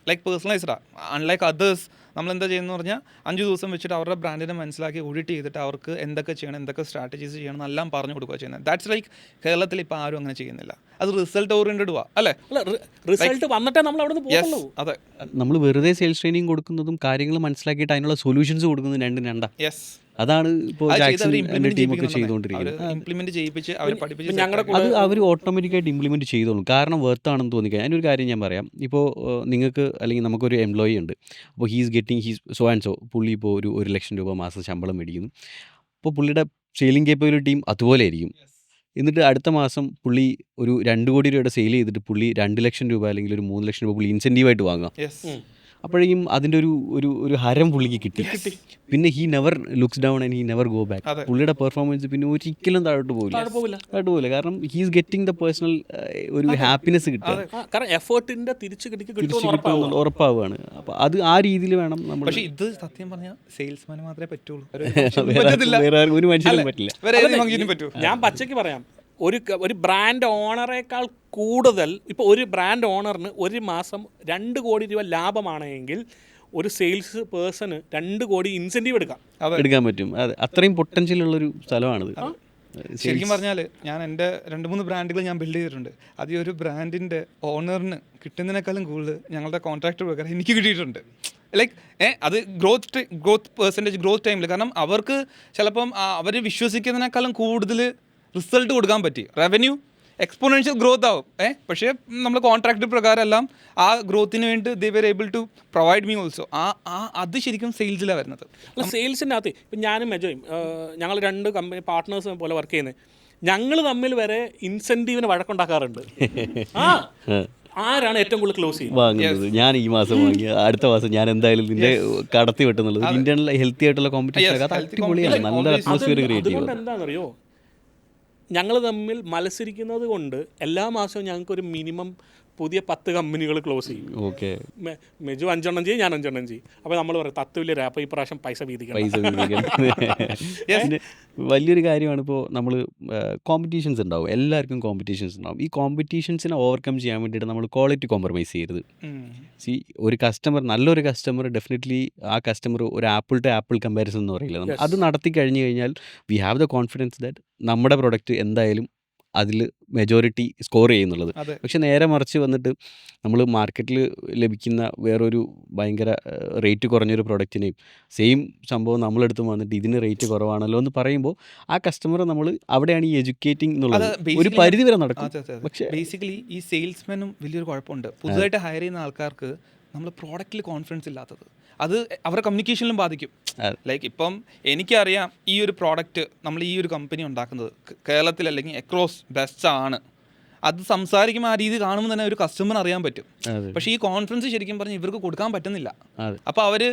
ലൈക്ക് പേഴ്സണലൈസ്ഡാണ്. അൺലൈക്ക് അതേഴ്സ് നമ്മളെന്താ ചെയ്യുന്നത് പറഞ്ഞാൽ 5 ദിവസം വെച്ചിട്ട് അവരുടെ ബ്രാൻഡിനെ മനസ്സിലാക്കി ഓഡിറ്റ് ചെയ്തിട്ട് അവർക്ക് എന്തൊക്കെ ചെയ്യണം, എന്തൊക്കെ സ്ട്രാറ്റജീസ് ചെയ്യണം എന്നെല്ലാം പറഞ്ഞു കൊടുക്കുക ചെയ്യുന്നത്. ദാറ്റ്സ് ലൈക്ക് കേരളത്തിൽ ഇപ്പോൾ ആരും അങ്ങനെ ചെയ്യുന്നില്ല. അത് റിസൾട്ട് ഓറിയൻറ്റഡ് അല്ലേ? റിസൾട്ട് വന്നിട്ടേ നമ്മൾ അവിടെ നിന്ന് പോകുള്ളൂ. അതെ, നമ്മൾ വെറുതെ സെയിൽസ് ട്രെയിനിങ് കൊടുക്കുന്നതും കാര്യങ്ങൾ മനസ്സിലാക്കിയിട്ട് അതിനുള്ള സൊല്യൂഷൻസ് കൊടുക്കുന്നതും രണ്ടും രണ്ടാ. യെസ്, അതാണ് ഇപ്പോൾ ജാക്സൺ എൻ്റെ ടീമൊക്കെ ചെയ്തുകൊണ്ടിരിക്കുന്നത്. ഇംപ്ലിമെന്റ് ചെയ്യിപ്പിച്ച് അവരെ പഠിപ്പിച്ച് ഞങ്ങളുടെ അത് അവർ ഓട്ടോമാറ്റിക്കായിട്ട് ഇംപ്ലിമെൻറ്റ് ചെയ്തോളും. കാരണം വർത്താണെന്ന് തോന്നിക്കഴിഞ്ഞാൽ അതിനൊരു കാര്യം ഞാൻ പറയാം. ഇപ്പോൾ നിങ്ങൾക്ക് അല്ലെങ്കിൽ നമുക്കൊരു എംപ്ലോയി ഉണ്ട്. അപ്പോൾ ഹീസ് സോ ആൻഡ് സോ, പുള്ളി ഇപ്പോൾ ഒരു 1 ലക്ഷം രൂപ മാസം ശമ്പളം മേടിക്കുന്നു. അപ്പോൾ പുള്ളിയുടെ സെയിലിംഗ് കേപ്പബിലിറ്റിയും അതുപോലെ ആയിരിക്കും. എന്നിട്ട് അടുത്ത മാസം പുള്ളി ഒരു 2 കോടി രൂപയുടെ സെയിൽ ചെയ്തിട്ട് പുള്ളി 2 ലക്ഷം രൂപ അല്ലെങ്കിൽ ഒരു 3 ലക്ഷം രൂപ പുള്ളി ഇൻസെൻറ്റീവായിട്ട് വാങ്ങുക. യെസ്, അപ്പോഴേക്കും അതിൻ്റെ ഒരു ഹരം പുള്ളിക്ക് കിട്ടി. പിന്നെ he never looks down and he never go back. പുള്ളിയുടെ പെർഫോമൻസ് പിന്നെ ഒരിക്കലും താഴോട്ട് പോകില്ല. കാരണം ഹീസ് ഗെറ്റിംഗ് ദ പേഴ്സണൽ ഒരു ഹാപ്പിനെസ് കിട്ടുക. കാരണം എഫേർട്ടിന്റെ തിരിച്ചു ഉറപ്പാവുകയാണ്. അപ്പോൾ അത് ആ രീതിയിൽ വേണം നമ്മൾ. പക്ഷേ ഇത് സത്യം പറഞ്ഞാൽ സെയിൽസ്മാന് മാത്രമേ പറ്റുള്ളൂ, വേറെ ഒരു മനുഷ്യനും പറ്റില്ല. ഞാൻ പച്ചയ്ക്ക് പറയാം, ഒരു ബ്രാൻഡ് ഓണറേക്കാൾ കൂടുതൽ ഇപ്പോൾ ഒരു ബ്രാൻഡ് ഓണറിന് ഒരു മാസം 2 കോടി രൂപ ലാഭമാണെങ്കിൽ ഒരു സെയിൽസ് പേഴ്സണ് 2 കോടി ഇൻസെൻറ്റീവ് എടുക്കാൻ പറ്റും. അതെ, അത്രയും പൊട്ടൻഷ്യൽ ഉള്ളൊരു സ്ഥലമാണിത്. ശരിക്കും പറഞ്ഞാൽ ഞാൻ എൻ്റെ 2-3 ബ്രാൻഡുകൾ ഞാൻ ബിൽഡ് ചെയ്തിട്ടുണ്ട്. അത് ഈ ഒരു ബ്രാൻഡിൻ്റെ ഓണറിന് കിട്ടുന്നതിനേക്കാളും കൂടുതൽ ഞങ്ങളുടെ കോൺട്രാക്ട് പ്രകാരം എനിക്ക് കിട്ടിയിട്ടുണ്ട്. ലൈക്ക് അത് ഗ്രോത്ത് പെർസെൻറ്റേജ് ഗ്രോത്ത് ടൈമിൽ. കാരണം അവർക്ക് ചിലപ്പം അവർ വിശ്വസിക്കുന്നതിനേക്കാളും കൂടുതൽ റിസൾട്ട് കൊടുക്കാൻ പറ്റി. റവന്യൂ എക്സ്പോണൻഷ്യൽ ഗ്രോത്ത് ആവും. പക്ഷേ നമ്മൾ കോൺട്രാക്ട് പ്രകാരം എല്ലാം ആ ഗ്രോത്തിന് വേണ്ടി they were able to provide me also. അത് ശരിക്കും സെയിൽസിലാണ് വരുന്നത്. അല്ല, സെയിൽസിൻ്റെ അകത്ത് ഇപ്പം ഞാനും മെജോയും ഞങ്ങൾ 2 കമ്പനി പാർട്ട്നേഴ്സ് പോലെ വർക്ക് ചെയ്യുന്നത്. ഞങ്ങൾ തമ്മിൽ വരെ ഇൻസെൻറ്റീവിന് വഴക്കുണ്ടാക്കാറുണ്ട്. ആരാണ് ഏറ്റവും കൂടുതൽ ക്ലോസ് വാങ്ങുന്നത്? ഞാൻ ഈ മാസം വാങ്ങി, അടുത്ത മാസം ഞാൻ എന്തായാലും നിന്റെ കടത്തി വെട്ടുന്നുള്ളത്. ഇന്ത്യൻ ഹെൽത്തി ആയിട്ടുള്ള കോമ്പറ്റീഷൻ അടിപൊളിയാണ്. നല്ല അറ്റ്മോസ്ഫിയർ ക്രിയേറ്റ് ചെയ്യും. അതുകൊണ്ട് എന്താണെന്നറിയോ, ഞങ്ങൾ തമ്മിൽ മത്സരിക്കുന്നത് കൊണ്ട് എല്ലാ മാസവും ഞങ്ങൾക്കൊരു മിനിമം പുതിയ 10 കമ്പനികൾ ക്ലോസ് ചെയ്യും. ഓക്കെ, മെജു 5 എണ്ണം ചെയ്യും, ഞാൻ 5 എണ്ണം ചെയ്യും. അപ്പോൾ നമ്മൾ പറയും തത്വമില്ല, അപ്പോൾ ഈ പ്രാവശ്യം പൈസ വീതിക്കണം. വലിയൊരു കാര്യമാണ്. ഇപ്പോൾ നമ്മൾ കോമ്പറ്റീഷൻസ് ഉണ്ടാവും, എല്ലാവർക്കും കോമ്പറ്റീഷൻസ് ഉണ്ടാവും. ഈ കോമ്പറ്റീഷൻസിനെ ഓവർകം ചെയ്യാൻ വേണ്ടിയിട്ട് നമ്മൾ ക്വാളിറ്റി കോംപ്രമൈസ് ചെയ്യരുത്. ഒരു കസ്റ്റമർ, നല്ലൊരു കസ്റ്റമർ ഡെഫിനറ്റ്ലി ആ കസ്റ്റമർ ഒരു ആപ്പിൾ ടു ആപ്പിൾ കമ്പാരിസൺ എന്ന് പറയില്ല. അത് നടത്തി കഴിഞ്ഞ് കഴിഞ്ഞാൽ we have the confidence that നമ്മുടെ പ്രൊഡക്റ്റ് എന്തായാലും അതിൽ മെജോറിറ്റി സ്കോർ ചെയ്യുന്നുള്ളത്. പക്ഷെ നേരെ മറിച്ച് വന്നിട്ട് നമ്മൾ മാർക്കറ്റിൽ ലഭിക്കുന്ന വേറൊരു ഭയങ്കര റേറ്റ് കുറഞ്ഞൊരു പ്രൊഡക്റ്റിനെയും സെയിം സംഭവം നമ്മളെടുത്ത് വന്നിട്ട് ഇതിന് റേറ്റ് കുറവാണല്ലോ എന്ന് പറയുമ്പോൾ ആ കസ്റ്റമറെ നമ്മൾ അവിടെയാണ് ഈ എഡ്യൂക്കേറ്റിംഗ് എന്നുള്ളത് ഒരു പരിധി വരെ നടക്കും. പക്ഷേ ബേസിക്കലി ഈ സെയിൽസ്മാനും വലിയൊരു കുഴപ്പമുണ്ട്. പുതുതായിട്ട് ഹയർ ചെയ്യുന്ന ആൾക്കാർക്ക് നമ്മൾ പ്രോഡക്റ്റിൽ കോൺഫിഡൻസ് ഇല്ലാത്തത് അത് അവരുടെ കമ്മ്യൂണിക്കേഷനിലും ബാധിക്കും. ലൈക്ക് ഇപ്പം എനിക്കറിയാം ഈ ഒരു പ്രോഡക്റ്റ് നമ്മൾ ഈ ഒരു കമ്പനി ഉണ്ടാക്കുന്നത് കേരളത്തിൽ അല്ലെങ്കിൽ അക്രോസ് ബെസ്റ്റ് ആണ്. അത് സംസാരിക്കുമ്പോൾ ആ രീതി കാണുമ്പോൾ തന്നെ ഒരു കസ്റ്റമർ അറിയാൻ പറ്റും. പക്ഷേ ഈ കോൺഫിഡൻസ് ശരിക്കും പറഞ്ഞാൽ ഇവർക്ക് കൊടുക്കാൻ പറ്റുന്നില്ല. അപ്പോൾ അവർ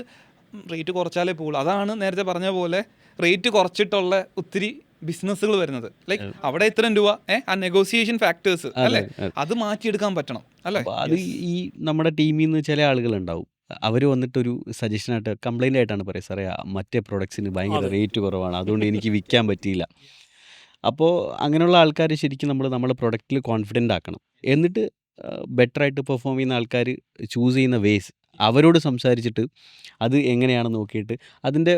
റേറ്റ് കുറച്ചാലേ പോകുള്ളൂ. അതാണ് നേരത്തെ പറഞ്ഞ പോലെ റേറ്റ് കുറച്ചിട്ടുള്ള ഒത്തിരി ബിസിനസ്സുകൾ വരുന്നത്. ലൈക്ക് അവിടെ ഇത്രയും രൂപ ആ നെഗോസിയേഷൻ ഫാക്ടേഴ്സ് അല്ലേ, അത് മാറ്റിയെടുക്കാൻ പറ്റണം അല്ലേ. അത് ഈ നമ്മുടെ ടീമിൽ നിന്ന് ചില ആളുകളുണ്ടാവും, അവർ വന്നിട്ടൊരു സജഷനായിട്ട് കംപ്ലൈൻ്റ് ആയിട്ടാണ് പറയുക, സാറേ മറ്റേ പ്രൊഡക്ട്സിന് ഭയങ്കര റേറ്റ് കുറവാണ്, അതുകൊണ്ട് എനിക്ക് വിൽക്കാൻ പറ്റിയില്ല. അപ്പോൾ അങ്ങനെയുള്ള ആൾക്കാർ ശരിക്കും നമ്മളെ പ്രൊഡക്റ്റിൽ കോൺഫിഡൻ്റ് ആക്കണം. എന്നിട്ട് ബെറ്ററായിട്ട് പെർഫോം ചെയ്യുന്ന ആൾക്കാർ ചൂസ് ചെയ്യുന്ന വേസ് അവരോട് സംസാരിച്ചിട്ട് അത് എങ്ങനെയാണെന്ന് നോക്കിയിട്ട് അതിൻ്റെ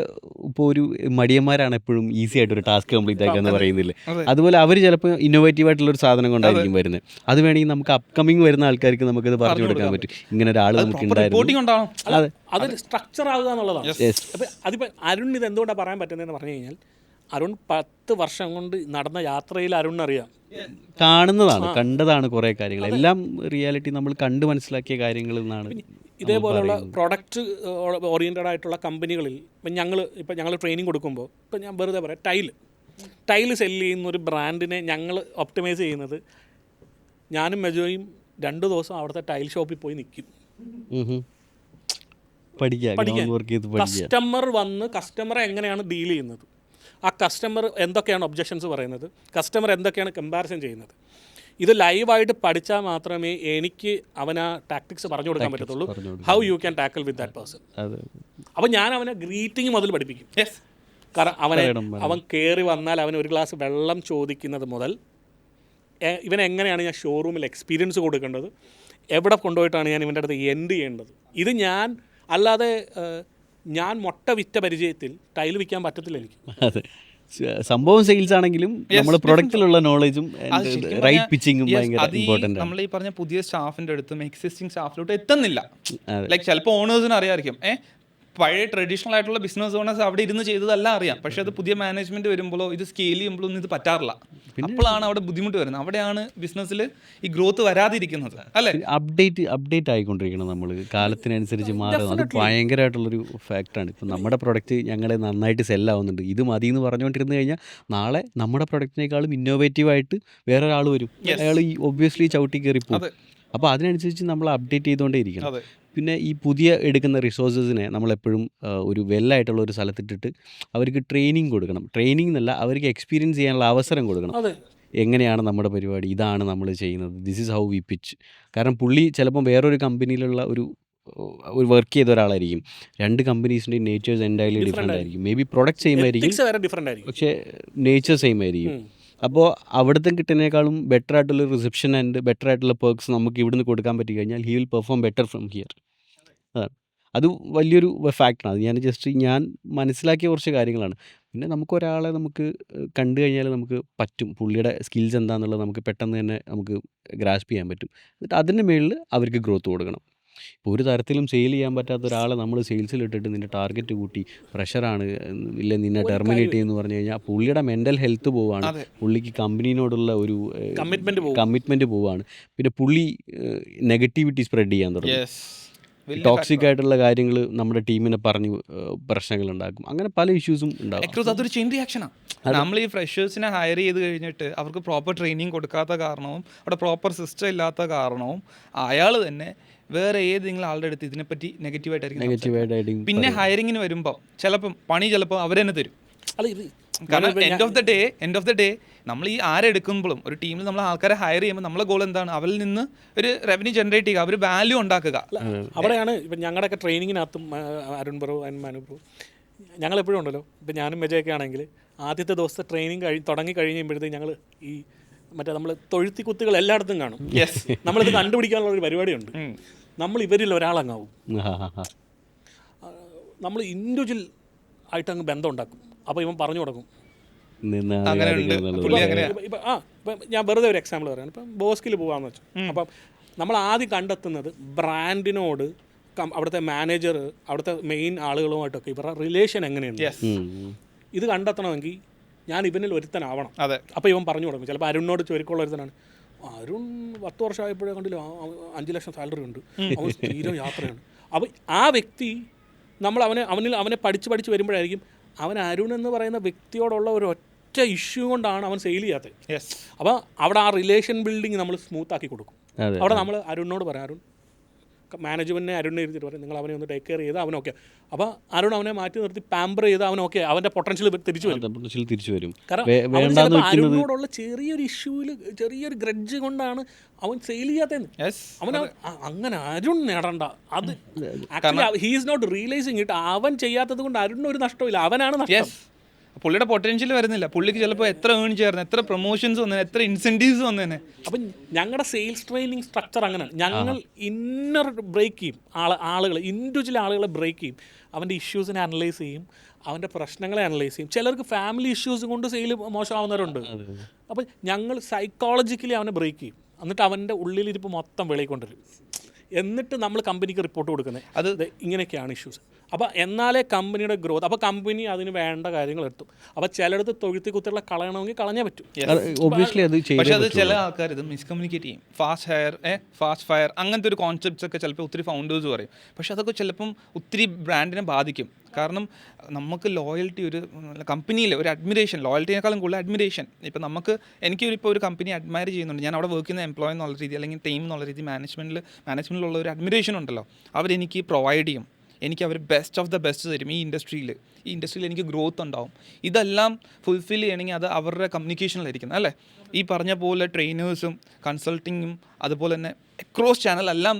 ഇപ്പോൾ ഒരു മടിയന്മാരാണ് എപ്പോഴും ഈസി ആയിട്ട് ഒരു ടാസ്ക് കംപ്ലീറ്റ് ആക്കുക എന്ന് പറയുന്നില്ലേ, അതുപോലെ അവർ ചിലപ്പോൾ ഇന്നോവേറ്റീവ് ആയിട്ടുള്ളൊരു സാധനം കൊണ്ടായിരിക്കും വരുന്നത്. അത് വേണമെങ്കിൽ നമുക്ക് അപ്കമിങ് വരുന്ന ആൾക്കാർക്ക് നമുക്കത് പറഞ്ഞു കൊടുക്കാൻ പറ്റും. ഇങ്ങനെ ഒരാൾ നമുക്ക് ഉണ്ടായിരുന്നു. അതൊരു സ്ട്രക്ചർ ആകുക എന്നുള്ളതാണ്. അപ്പോൾ അതിപ്പോൾ അരുൺ ഇത് എന്തുകൊണ്ടാണ് പറയാൻ പറ്റുന്നതെന്ന് പറഞ്ഞു കഴിഞ്ഞാൽ അരുൺ 10 വർഷം കൊണ്ട് നടന്ന യാത്രയിൽ അരുണിനറിയാം, കണ്ടതാണ് കുറേ കാര്യങ്ങൾ. എല്ലാം റിയാലിറ്റി നമ്മൾ കണ്ട് മനസ്സിലാക്കിയ കാര്യങ്ങളിൽ നിന്നാണ്. ഇതേപോലെയുള്ള പ്രൊഡക്റ്റ് ഓറിയൻറ്റഡ് ആയിട്ടുള്ള കമ്പനികളിൽ ഇപ്പം ഞങ്ങൾ ട്രെയിനിങ് കൊടുക്കുമ്പോൾ ഇപ്പം ഞാൻ വെറുതെ പറയാം, ടൈല് സെല്ല് ചെയ്യുന്ന ഒരു ബ്രാൻഡിനെ ഞങ്ങൾ ഒപ്റ്റിമൈസ് ചെയ്യുന്നത് ഞാനും മെജോയും 2 ദിവസം അവിടുത്തെ ടൈൽ ഷോപ്പിൽ പോയി നിൽക്കും. കസ്റ്റമർ വന്ന് കസ്റ്റമറെ എങ്ങനെയാണ് ഡീൽ ചെയ്യുന്നത്, ആ കസ്റ്റമർ എന്തൊക്കെയാണ് ഒബ്ജക്ഷൻസ് പറയുന്നത്, കസ്റ്റമർ എന്തൊക്കെയാണ് കമ്പാരിസൺ ചെയ്യുന്നത്, ഇത് ലൈവായിട്ട് പഠിച്ചാൽ മാത്രമേ എനിക്ക് അവന് ടാക്ടിക്സ് പറഞ്ഞു കൊടുക്കാൻ പറ്റത്തുള്ളൂ. How you can tackle with that person. അപ്പോൾ ഞാൻ അവനെ ഗ്രീറ്റിംഗ് മുതൽ പഠിപ്പിക്കും. കാരണം അവൻ കയറി വന്നാൽ അവന് ഒരു ഗ്ലാസ് വെള്ളം ചോദിക്കുന്നത് മുതൽ ഇവനെങ്ങനെയാണ് ഞാൻ ഷോറൂമിൽ എക്സ്പീരിയൻസ് കൊടുക്കേണ്ടത്, എവിടെ കൊണ്ടുപോയിട്ടാണ് ഞാൻ ഇവൻ്റെ അടുത്ത് എൻഡ് ചെയ്യേണ്ടത്, ഇത് ഞാൻ അല്ലാതെ ഞാൻ മുട്ട വിറ്റ പരിചയത്തിൽ ടൈൽ വിൽക്കാൻ പറ്റത്തില്ല എനിക്ക്. അതെ, സംഭവം സെയിൽസ് ആണെങ്കിലും നമ്മൾ പ്രൊഡക്റ്റിലുള്ള നോളജും റൈറ്റ് പിച്ചിങ്ങും ഭയങ്കര ഇമ്പോർട്ടൻ്റ് ആണ്. നമ്മൾ ഈ പറഞ്ഞ പുതിയ സ്റ്റാഫിൻ്റെ അടുത്തും എക്സിസ്റ്റിംഗ് സ്റ്റാഫിലോട്ട് എത്തുന്നില്ല. ലൈക്ക് ചിലപ്പോൾ ഓണേഴ്സിന് അറിയാമായിരിക്കും, പഴയ ട്രഡീഷണൽ ആയിട്ടുള്ള ബിസിനസ് ഓണേഴ്സ് അവിടെ ഇരുന്ന് ചെയ്തതല്ല അറിയാം, പക്ഷെ അത് പുതിയ മാനേജ്മെന്റ് വരുമ്പോഴോ ഇത് സ്കെയിൽ ചെയ്യുമ്പോഴോ ഒന്നും ഇത് പറ്റാറില്ല. അപ്പോഴാണ് അവിടെ ബുദ്ധിമുട്ട് വരുന്നത്. അവിടെയാണ് ബിസിനസ്സിൽ ഈ ഗ്രോത്ത് വരാതിരിക്കുന്നത്, അല്ലേ? അപ്ഡേറ്റ് ആയിക്കൊണ്ടിരിക്കണം നമ്മൾ, കാലത്തിനനുസരിച്ച് മാറുന്നത്. അത് ഭയങ്കരമായിട്ടുള്ളൊരു ഫാക്ടറാണ്. ഇപ്പം നമ്മുടെ പ്രൊഡക്റ്റ് ഞങ്ങളെ നന്നായിട്ട് സെല്ലാവുന്നുണ്ട്, ഇത് മതി എന്ന് പറഞ്ഞുകൊണ്ടിരുന്നു കഴിഞ്ഞാൽ നാളെ നമ്മുടെ പ്രൊഡക്റ്റിനേക്കാളും ഇന്നോവേറ്റീവായിട്ട് വേറൊരാൾ വരും, അയാൾ ഈ ഒബ്വിയസ്ലി ചവിട്ടി കയറി പോകും. അപ്പോൾ അതിനനുസരിച്ച് നമ്മൾ അപ്ഡേറ്റ് ചെയ്തുകൊണ്ടേ ഇരിക്കണം. പിന്നെ ഈ പുതിയ എടുക്കുന്ന റിസോഴ്സസിനെ നമ്മളെപ്പോഴും ഒരു വെല്ലായിട്ടുള്ള ഒരു സ്ഥലത്തിട്ടിട്ട് അവർക്ക് ട്രെയിനിങ് കൊടുക്കണം. ട്രെയിനിങ് എന്നല്ല, അവർക്ക് എക്സ്പീരിയൻസ് ചെയ്യാനുള്ള അവസരം കൊടുക്കണം. എങ്ങനെയാണ് നമ്മുടെ പരിപാടി, ഇതാണ് നമ്മൾ ചെയ്യുന്നത്, this is how we pitch. കാരണം പുള്ളി ചിലപ്പം വേറൊരു കമ്പനിയിലുള്ള ഒരു വർക്ക് ചെയ്ത ഒരാളായിരിക്കും. 2 കമ്പനീസിൻ്റെയും നേച്ചേഴ്സ് എൻറ്റയർലി ഡിഫറെൻ്റ് ആയിരിക്കും. മേ ബി പ്രൊഡക്റ്റ് സെയിം ആയിരിക്കും, പക്ഷേ നേച്ചർ സെയിം ആയിരിക്കും. അപ്പോൾ അവിടുത്തെ കിട്ടുന്നതിനേക്കാളും ബെറ്റർ ആയിട്ടുള്ള റിസപ്ഷൻ ആൻഡ് ബെറ്റർ ആയിട്ടുള്ള പെർക്സ് നമുക്ക് ഇവിടുന്ന് കൊടുക്കാൻ പറ്റി കഴിഞ്ഞാൽ he will perform better from here. അതാണ്, അത് വലിയൊരു ഫാക്ടറാണ്. ഞാൻ മനസ്സിലാക്കിയ കുറച്ച് കാര്യങ്ങളാണ്. പിന്നെ നമുക്കൊരാളെ നമുക്ക് കണ്ടു കഴിഞ്ഞാൽ നമുക്ക് പറ്റും, പുള്ളിയുടെ സ്കിൽസ് എന്താണെന്നുള്ളത് നമുക്ക് പെട്ടെന്ന് തന്നെ നമുക്ക് ഗ്രാസ്പ് ചെയ്യാൻ പറ്റും. എന്നിട്ട് അതിൻ്റെ മേളിൽ അവർക്ക് ഗ്രോത്ത് കൊടുക്കണം. ഇപ്പോൾ ഒരു തരത്തിലും സെയിൽ ചെയ്യാൻ പറ്റാത്ത ഒരാളെ നമ്മൾ സെയിൽസിലിട്ടിട്ട് നിൻ്റെ ടാർഗറ്റ് കൂട്ടി പ്രഷറാണ്, ഇല്ല നിന്നെ ടെർമിനേറ്റ് ചെയ്യുമെന്ന് പറഞ്ഞു കഴിഞ്ഞാൽ പുള്ളിയുടെ മെൻ്റൽ ഹെൽത്ത് പോവുകയാണ്, പുള്ളിക്ക് കമ്പനീനോടുള്ള ഒരു കമ്മിറ്റ്മെൻറ്റ് പോവുകയാണ്. പിന്നെ പുള്ളി നെഗറ്റിവിറ്റി സ്പ്രെഡ് ചെയ്യാൻ തുടങ്ങും. ടോക്സിക് ആയിട്ടുള്ള കാര്യങ്ങൾ നമ്മുടെ ടീമിനെ പറഞ്ഞ് പ്രശ്നങ്ങളുണ്ടാക്കും. അങ്ങനെ പല ഇഷ്യൂസും ഉണ്ടാകും. അതൊരു ചെയിൻ റിയാക്ഷനാണ്. നമ്മൾ ഈ ഫ്രഷേഴ്സിനെ ഹയർ ചെയ്ത് കഴിഞ്ഞിട്ട് അവർക്ക് പ്രോപ്പർ ട്രെയിനിങ് കൊടുക്കാത്ത കാരണവും അവിടെ പ്രോപ്പർ സിസ്റ്റം ഇല്ലാത്ത കാരണവും അയാൾ തന്നെ വേറെ ഏതെങ്കിലും ആളുടെ അടുത്ത് ഇതിനെപ്പറ്റി നെഗറ്റീവായിട്ടായിരിക്കും. പിന്നെ ഹയറിങ്ങിന് വരുമ്പോൾ ചിലപ്പോൾ അവർ തന്നെ തരും. കാരണം എൻഡ് ഓഫ് ദ ഡേ നമ്മൾ ഈ ആരെടുക്കുമ്പോഴും ഒരു ടീമിൽ നമ്മൾ ആൾക്കാരെ ഹയർ ചെയ്യുമ്പോൾ നമ്മളെ ഗോൾ എന്താണ്? അവരിൽ നിന്ന് ഒരു റവന്യൂ ജനറേറ്റ് ചെയ്യുക, അവർ വാല്യൂ ഉണ്ടാക്കുക. അവിടെയാണ് ഇപ്പം ഞങ്ങളുടെയൊക്കെ ട്രെയിനിങ്ങിനകത്തും Arun bro and Manu bro ഞങ്ങളെപ്പോഴും ഉണ്ടല്ലോ. ഇപ്പം ഞാനും മെജയൊക്കെ ആണെങ്കിൽ ആദ്യത്തെ ദിവസത്തെ ട്രെയിനിങ് തുടങ്ങി കഴിയുമ്പോഴത്തേക്ക് ഞങ്ങൾ ഈ നമ്മൾ തൊഴുത്തി കുത്തുകൾ എല്ലായിടത്തും കാണും. നമ്മളിത് കണ്ടുപിടിക്കാനുള്ള ഒരു പരിപാടിയുണ്ട്. നമ്മൾ ഇവരിൽ ഒരാളങ്ങാവും, നമ്മൾ ഇൻഡിവിജ്വൽ ആയിട്ട് അങ്ങ് ബന്ധം ഉണ്ടാക്കും. അപ്പോൾ ഇവൻ പറഞ്ഞു കൊടുക്കും. ഇപ്പം ഞാൻ വെറുതെ ഒരു എക്സാമ്പിൾ പറയാം. ഇപ്പം ബോസ്കിൽ പോകാമെന്ന് വെച്ചു. അപ്പം നമ്മൾ ആദ്യം കണ്ടെത്തുന്നത് ബ്രാൻഡിനോട് അവിടുത്തെ മാനേജർ, അവിടുത്തെ മെയിൻ ആളുകളുമായിട്ടൊക്കെ ഇവരുടെ റിലേഷൻ എങ്ങനെയുണ്ട്. ഇത് കണ്ടെത്തണമെങ്കിൽ ഞാൻ ഇവനിൽ ഒരുത്തനാവണം. അപ്പോൾ ഇവൻ പറഞ്ഞു കൊടുക്കും. ചിലപ്പോൾ അരുണിനോട് ചുരുക്കമുള്ള ഒരുത്തനാണ്. അരുൺ 10 വർഷമായപ്പോഴേ കണ്ടില്ല 5 ലക്ഷം സാലറി ഉണ്ട്, അവൻ സ്ഥിരം യാത്രയാണ്. അപ്പോൾ ആ വ്യക്തി നമ്മൾ അവനെ പഠിച്ച് വരുമ്പോഴായിരിക്കും അവൻ അരുൺ എന്ന് പറയുന്ന വ്യക്തിയോടുള്ള ഒരു ഒറ്റ ഇഷ്യൂ കൊണ്ടാണ് അവൻ സെയിൽ ചെയ്യാത്തത്. അപ്പോൾ അവിടെ ആ റിലേഷൻ ബിൽഡിങ് നമ്മൾ സ്മൂത്ത് ആക്കി കൊടുക്കും. അവിടെ നമ്മൾ അരുണിനോട് പറയാം, അരുൺ മാനേജ്മെൻറ്റിനെ അരുണിനെ ഇരുത്തിട്ട് പറയും, നിങ്ങൾ അവനെ ഒന്ന് ടേക്ക് കെയർ ചെയ്ത് അവനൊക്കെ. അപ്പോൾ അരുൺ അവനെ മാറ്റി നിർത്തി പാമ്പർ ചെയ്ത് അവനൊക്കെ അവൻ്റെ പൊട്ടൻഷ്യൽ തിരിച്ചു വരും. കാരണം അരുണിനോടുള്ള ചെറിയൊരു ഇഷ്യൂവിൽ ചെറിയൊരു ഗ്രഡ്ജ് കൊണ്ടാണ് അവൻ സെയിൽ ചെയ്യാത്തതെന്ന്. അവൻ അങ്ങനെ അരുൺ നേടണ്ട. അത് actually he is not realising it. അവൻ ചെയ്യാത്തത് കൊണ്ട് അരുണിന് ഒരു നഷ്ടമില്ല, അവനാണ് നഷ്ടം. പുള്ളിയുടെ പൊട്ടൻഷ്യൽ വരുന്നില്ല. പുള്ളിക്ക് ചിലപ്പോൾ എത്ര ഏൺ ചേർന്ന്, എത്ര പ്രൊമോഷൻസ് വന്നേനെ, എത്ര ഇൻസെൻറ്റീവ്സ് വന്നേനെ. അപ്പം ഞങ്ങളുടെ സെയിൽസ് ട്രെയിനിങ് സ്ട്രക്ചർ അങ്ങനെയാണ്. ഞങ്ങൾ ഇന്നർ ബ്രേക്ക് ചെയ്യും, ആളുകൾ ഇൻഡിവിജ്വൽ ആളുകളെ ബ്രേക്ക് ചെയ്യും. അവൻ്റെ ഇഷ്യൂസിനെ അനലൈസ് ചെയ്യും, അവൻ്റെ പ്രശ്നങ്ങളെ അനലൈസ് ചെയ്യും. ചിലർക്ക് ഫാമിലി ഇഷ്യൂസ് കൊണ്ട് സെയിൽ മോശമാവുന്നവരുണ്ട്. അപ്പം ഞങ്ങൾ സൈക്കോളജിക്കലി അവനെ ബ്രേക്ക് ചെയ്യും. എന്നിട്ട് അവൻ്റെ ഉള്ളിലിരിപ്പ് മൊത്തം വെളിയിൽ കൊണ്ടുവരും. എന്നിട്ട് നമ്മൾ കമ്പനിക്ക് റിപ്പോർട്ട് കൊടുക്കുന്നത് അത് ഇങ്ങനെയൊക്കെയാണ് ഇഷ്യൂസ്. അപ്പോൾ എന്നാലേ കമ്പനിയുടെ ഗ്രോത്ത്. അപ്പോൾ കമ്പനി അതിന് വേണ്ട കാര്യങ്ങൾ എടുത്തു. അപ്പോൾ ചിലടത്ത് തൊഴുത്തി കുത്തിയുള്ള കളയണമെങ്കിൽ കളഞ്ഞേ പറ്റും. പക്ഷേ അത് ചില ആൾക്കാർ ഇത് മിസ്കമ്മ്യൂണിക്കേറ്റ് ചെയ്യും. ഫാസ്റ്റ് ഫയർ അങ്ങനത്തെ ഒരു കോൺസെപ്റ്റ്സ് ഒക്കെ ചിലപ്പോൾ ഒത്തിരി ഫൗണ്ടേഴ്സ് പറയും. പക്ഷേ അതൊക്കെ ചിലപ്പം ഒത്തിരി ബ്രാൻഡിനെ ബാധിക്കും. കാരണം നമുക്ക് ലോയൽറ്റി, ഒരു കമ്പനിയിൽ ഒരു അഡ്മിറേഷൻ, ലോയൽറ്റിനേക്കാളും കൂടുതൽ അഡ്മിറേഷൻ. ഇപ്പം എനിക്കിപ്പോൾ ഒരു കമ്പനി അഡ്മയർ ചെയ്യുന്നുണ്ട്, ഞാൻ അവിടെ വർക്ക് ചെയ്യുന്ന എംപ്ലോയി എന്നുള്ള രീതി അല്ലെങ്കിൽ ടീം എന്നുള്ള രീതി മാനേജ്മെൻറ്റിലുള്ള ഒരു അഡ്മിറേഷൻ ഉണ്ടല്ലോ, അവരെനിക്ക് പ്രൊവൈഡ് ചെയ്യും. എനിക്ക് അവർ ബെസ്റ്റ് ഓഫ് ദ ബെസ്റ്റ് തരും. ഈ ഇൻഡസ്ട്രിയിൽ എനിക്ക് ഗ്രോത്ത് ഉണ്ടാവും. ഇതെല്ലാം ഫുൾഫിൽ ചെയ്യണമെങ്കിൽ അത് അവരുടെ കമ്മ്യൂണിക്കേഷനിലായിരിക്കുന്നത്, അല്ലേ? ഈ പറഞ്ഞ പോലെ ട്രെയിനേഴ്സും കൺസൾട്ടിങ്ങും അതുപോലെ തന്നെ അക്രോസ് ചാനൽ എല്ലാം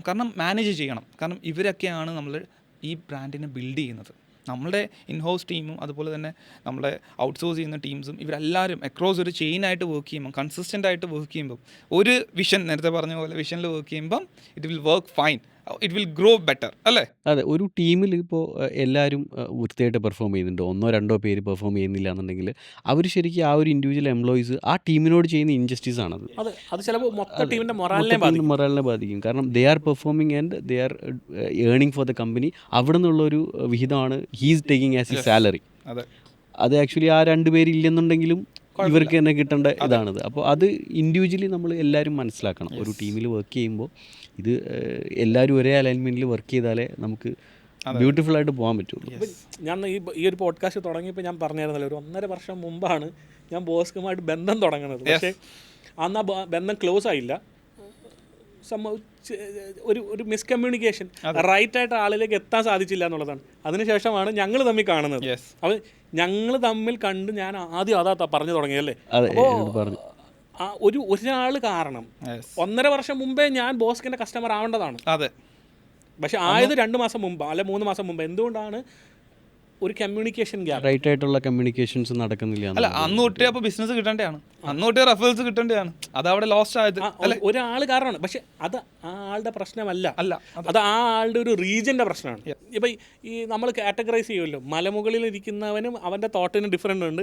കാരണം മാനേജ് ചെയ്യണം. കാരണം ഇവരൊക്കെയാണ് നമ്മൾ ഈ ബ്രാൻഡിനെ ബിൽഡ് ചെയ്യുന്നത്. നമ്മളുടെ ഇൻഹൗസ് ടീമും അതുപോലെ തന്നെ നമ്മളെ ഔട്ട്സോഴ്സ് ചെയ്യുന്ന ടീംസും ഇവരെല്ലാവരും അക്രോസ് ഒരു ചെയിനായിട്ട് വർക്ക് ചെയ്യുമ്പം, കൺസിസ്റ്റൻ്റ് ആയിട്ട് വർക്ക് ചെയ്യുമ്പം, ഒരു വിഷൻ, നേരത്തെ പറഞ്ഞ പോലെ വിഷനിൽ വർക്ക് ചെയ്യുമ്പം it will work fine. It will grow better അല്ലേ? അതെ. ഒരു ടീമിൽ ഇപ്പോൾ എല്ലാവരും വൃത്തിയായിട്ട് പെർഫോം ചെയ്യുന്നുണ്ട്. 1 2 പേര് പെർഫോം ചെയ്യുന്നില്ല എന്നുണ്ടെങ്കിൽ അവർ ശരിക്കും ആ ഒരു ഇൻഡിവിജ്വൽ എംപ്ലോയീസ് ആ ടീമിനോട് ചെയ്യുന്ന ഇൻജസ്റ്റിസ് ആണത്. അത് ചിലപ്പോൾ മൊത്തം ടീമിൻ്റെ മൊത്തം മൊറാലിനെ ടീമിൻ്റെ ബാധിക്കും. മൊറാലിനെ ബാധിക്കും. കാരണം they are performing and they are earning for the company. അവിടെ നിന്നുള്ളൊരു വിഹിതമാണ് he's taking as a salary. അതെ, അത് ആക്ച്വലി ആ 2 പേര് ഇല്ലെന്നുണ്ടെങ്കിലും ഇവർക്ക് തന്നെ കിട്ടേണ്ട ഇതാണത്. അപ്പോൾ അത് ഇൻഡിവിജ്വലി നമ്മൾ എല്ലാവരും മനസ്സിലാക്കണം. ഒരു ടീമിൽ വർക്ക് ചെയ്യുമ്പോൾ ഇത് എല്ലാവരും ഒരേ അലൈൻമെൻറ്റിൽ വർക്ക് ചെയ്താലേ നമുക്ക് ബ്യൂട്ടിഫുൾ ആയിട്ട് പോകാൻ പറ്റുള്ളൂ. ഞാൻ ഈ ഒരു പോഡ്കാസ്റ്റ് തുടങ്ങിയപ്പോൾ ഞാൻ പറഞ്ഞായിരുന്നല്ലോ, ഒരു 1.5 വർഷം മുമ്പാണ് ഞാൻ ബോസ്കുമായിട്ട് ബന്ധം തുടങ്ങുന്നത്. പക്ഷേ അന്ന് ആ ബന്ധം ക്ലോസ് ആയില്ല. ഒരു മിസ്കമ്മ്യൂണിക്കേഷൻ, റൈറ്റായിട്ട് ആളിലേക്ക് എത്താൻ സാധിച്ചില്ല എന്നുള്ളതാണ്. അതിനുശേഷമാണ് ഞങ്ങൾ തമ്മിൽ കാണുന്നത്. അപ്പോൾ ഞങ്ങൾ തമ്മിൽ കണ്ട് ഞാൻ ആദ്യം അതാ പറഞ്ഞു തുടങ്ങിയല്ലേ. അപ്പോൾ ഒരാൾ കാരണം 1.5 വർഷം മുമ്പേ ഞാൻ ബോസ്കിൻ്റെ കസ്റ്റമർ ആവേണ്ടതാണ്. അതെ, പക്ഷെ ആയത് 2 മാസം മുമ്പ് അല്ലെ 3 മാസം മുമ്പ്. എന്തുകൊണ്ടാണ്? ഒരു കമ്മ്യൂണിക്കേഷൻ ഗ്യാപ്പ്, റൈറ്റ് ആയിട്ടുള്ള കമ്മ്യൂണിക്കേഷൻസ് നടക്കുന്നില്ല. അല്ല അന്ന് തൊട്ടേ അപ്പോൾ ബിസിനസ് കിട്ടേണ്ടതാണ്, അന്ന് തൊട്ടേ റെഫറൻസ് കിട്ടേണ്ടതാണ്. അത് അവിടെ ലോസ്റ്റ് ആയത് ഒരാൾ കാരണമാണ്. പക്ഷെ അത് ആ ആളുടെ പ്രശ്നമല്ല, അത് ആ ആളുടെ ഒരു റീജിയൻ്റെ പ്രശ്നമാണ്. ഇപ്പം ഈ നമ്മൾ കാറ്റഗറൈസ് ചെയ്യുമല്ലോ, മലമുകളിൽ ഇരിക്കുന്നവനും അവൻ്റെ തോട്ടിന് ഡിഫറൻറ്റ് ഉണ്ട്,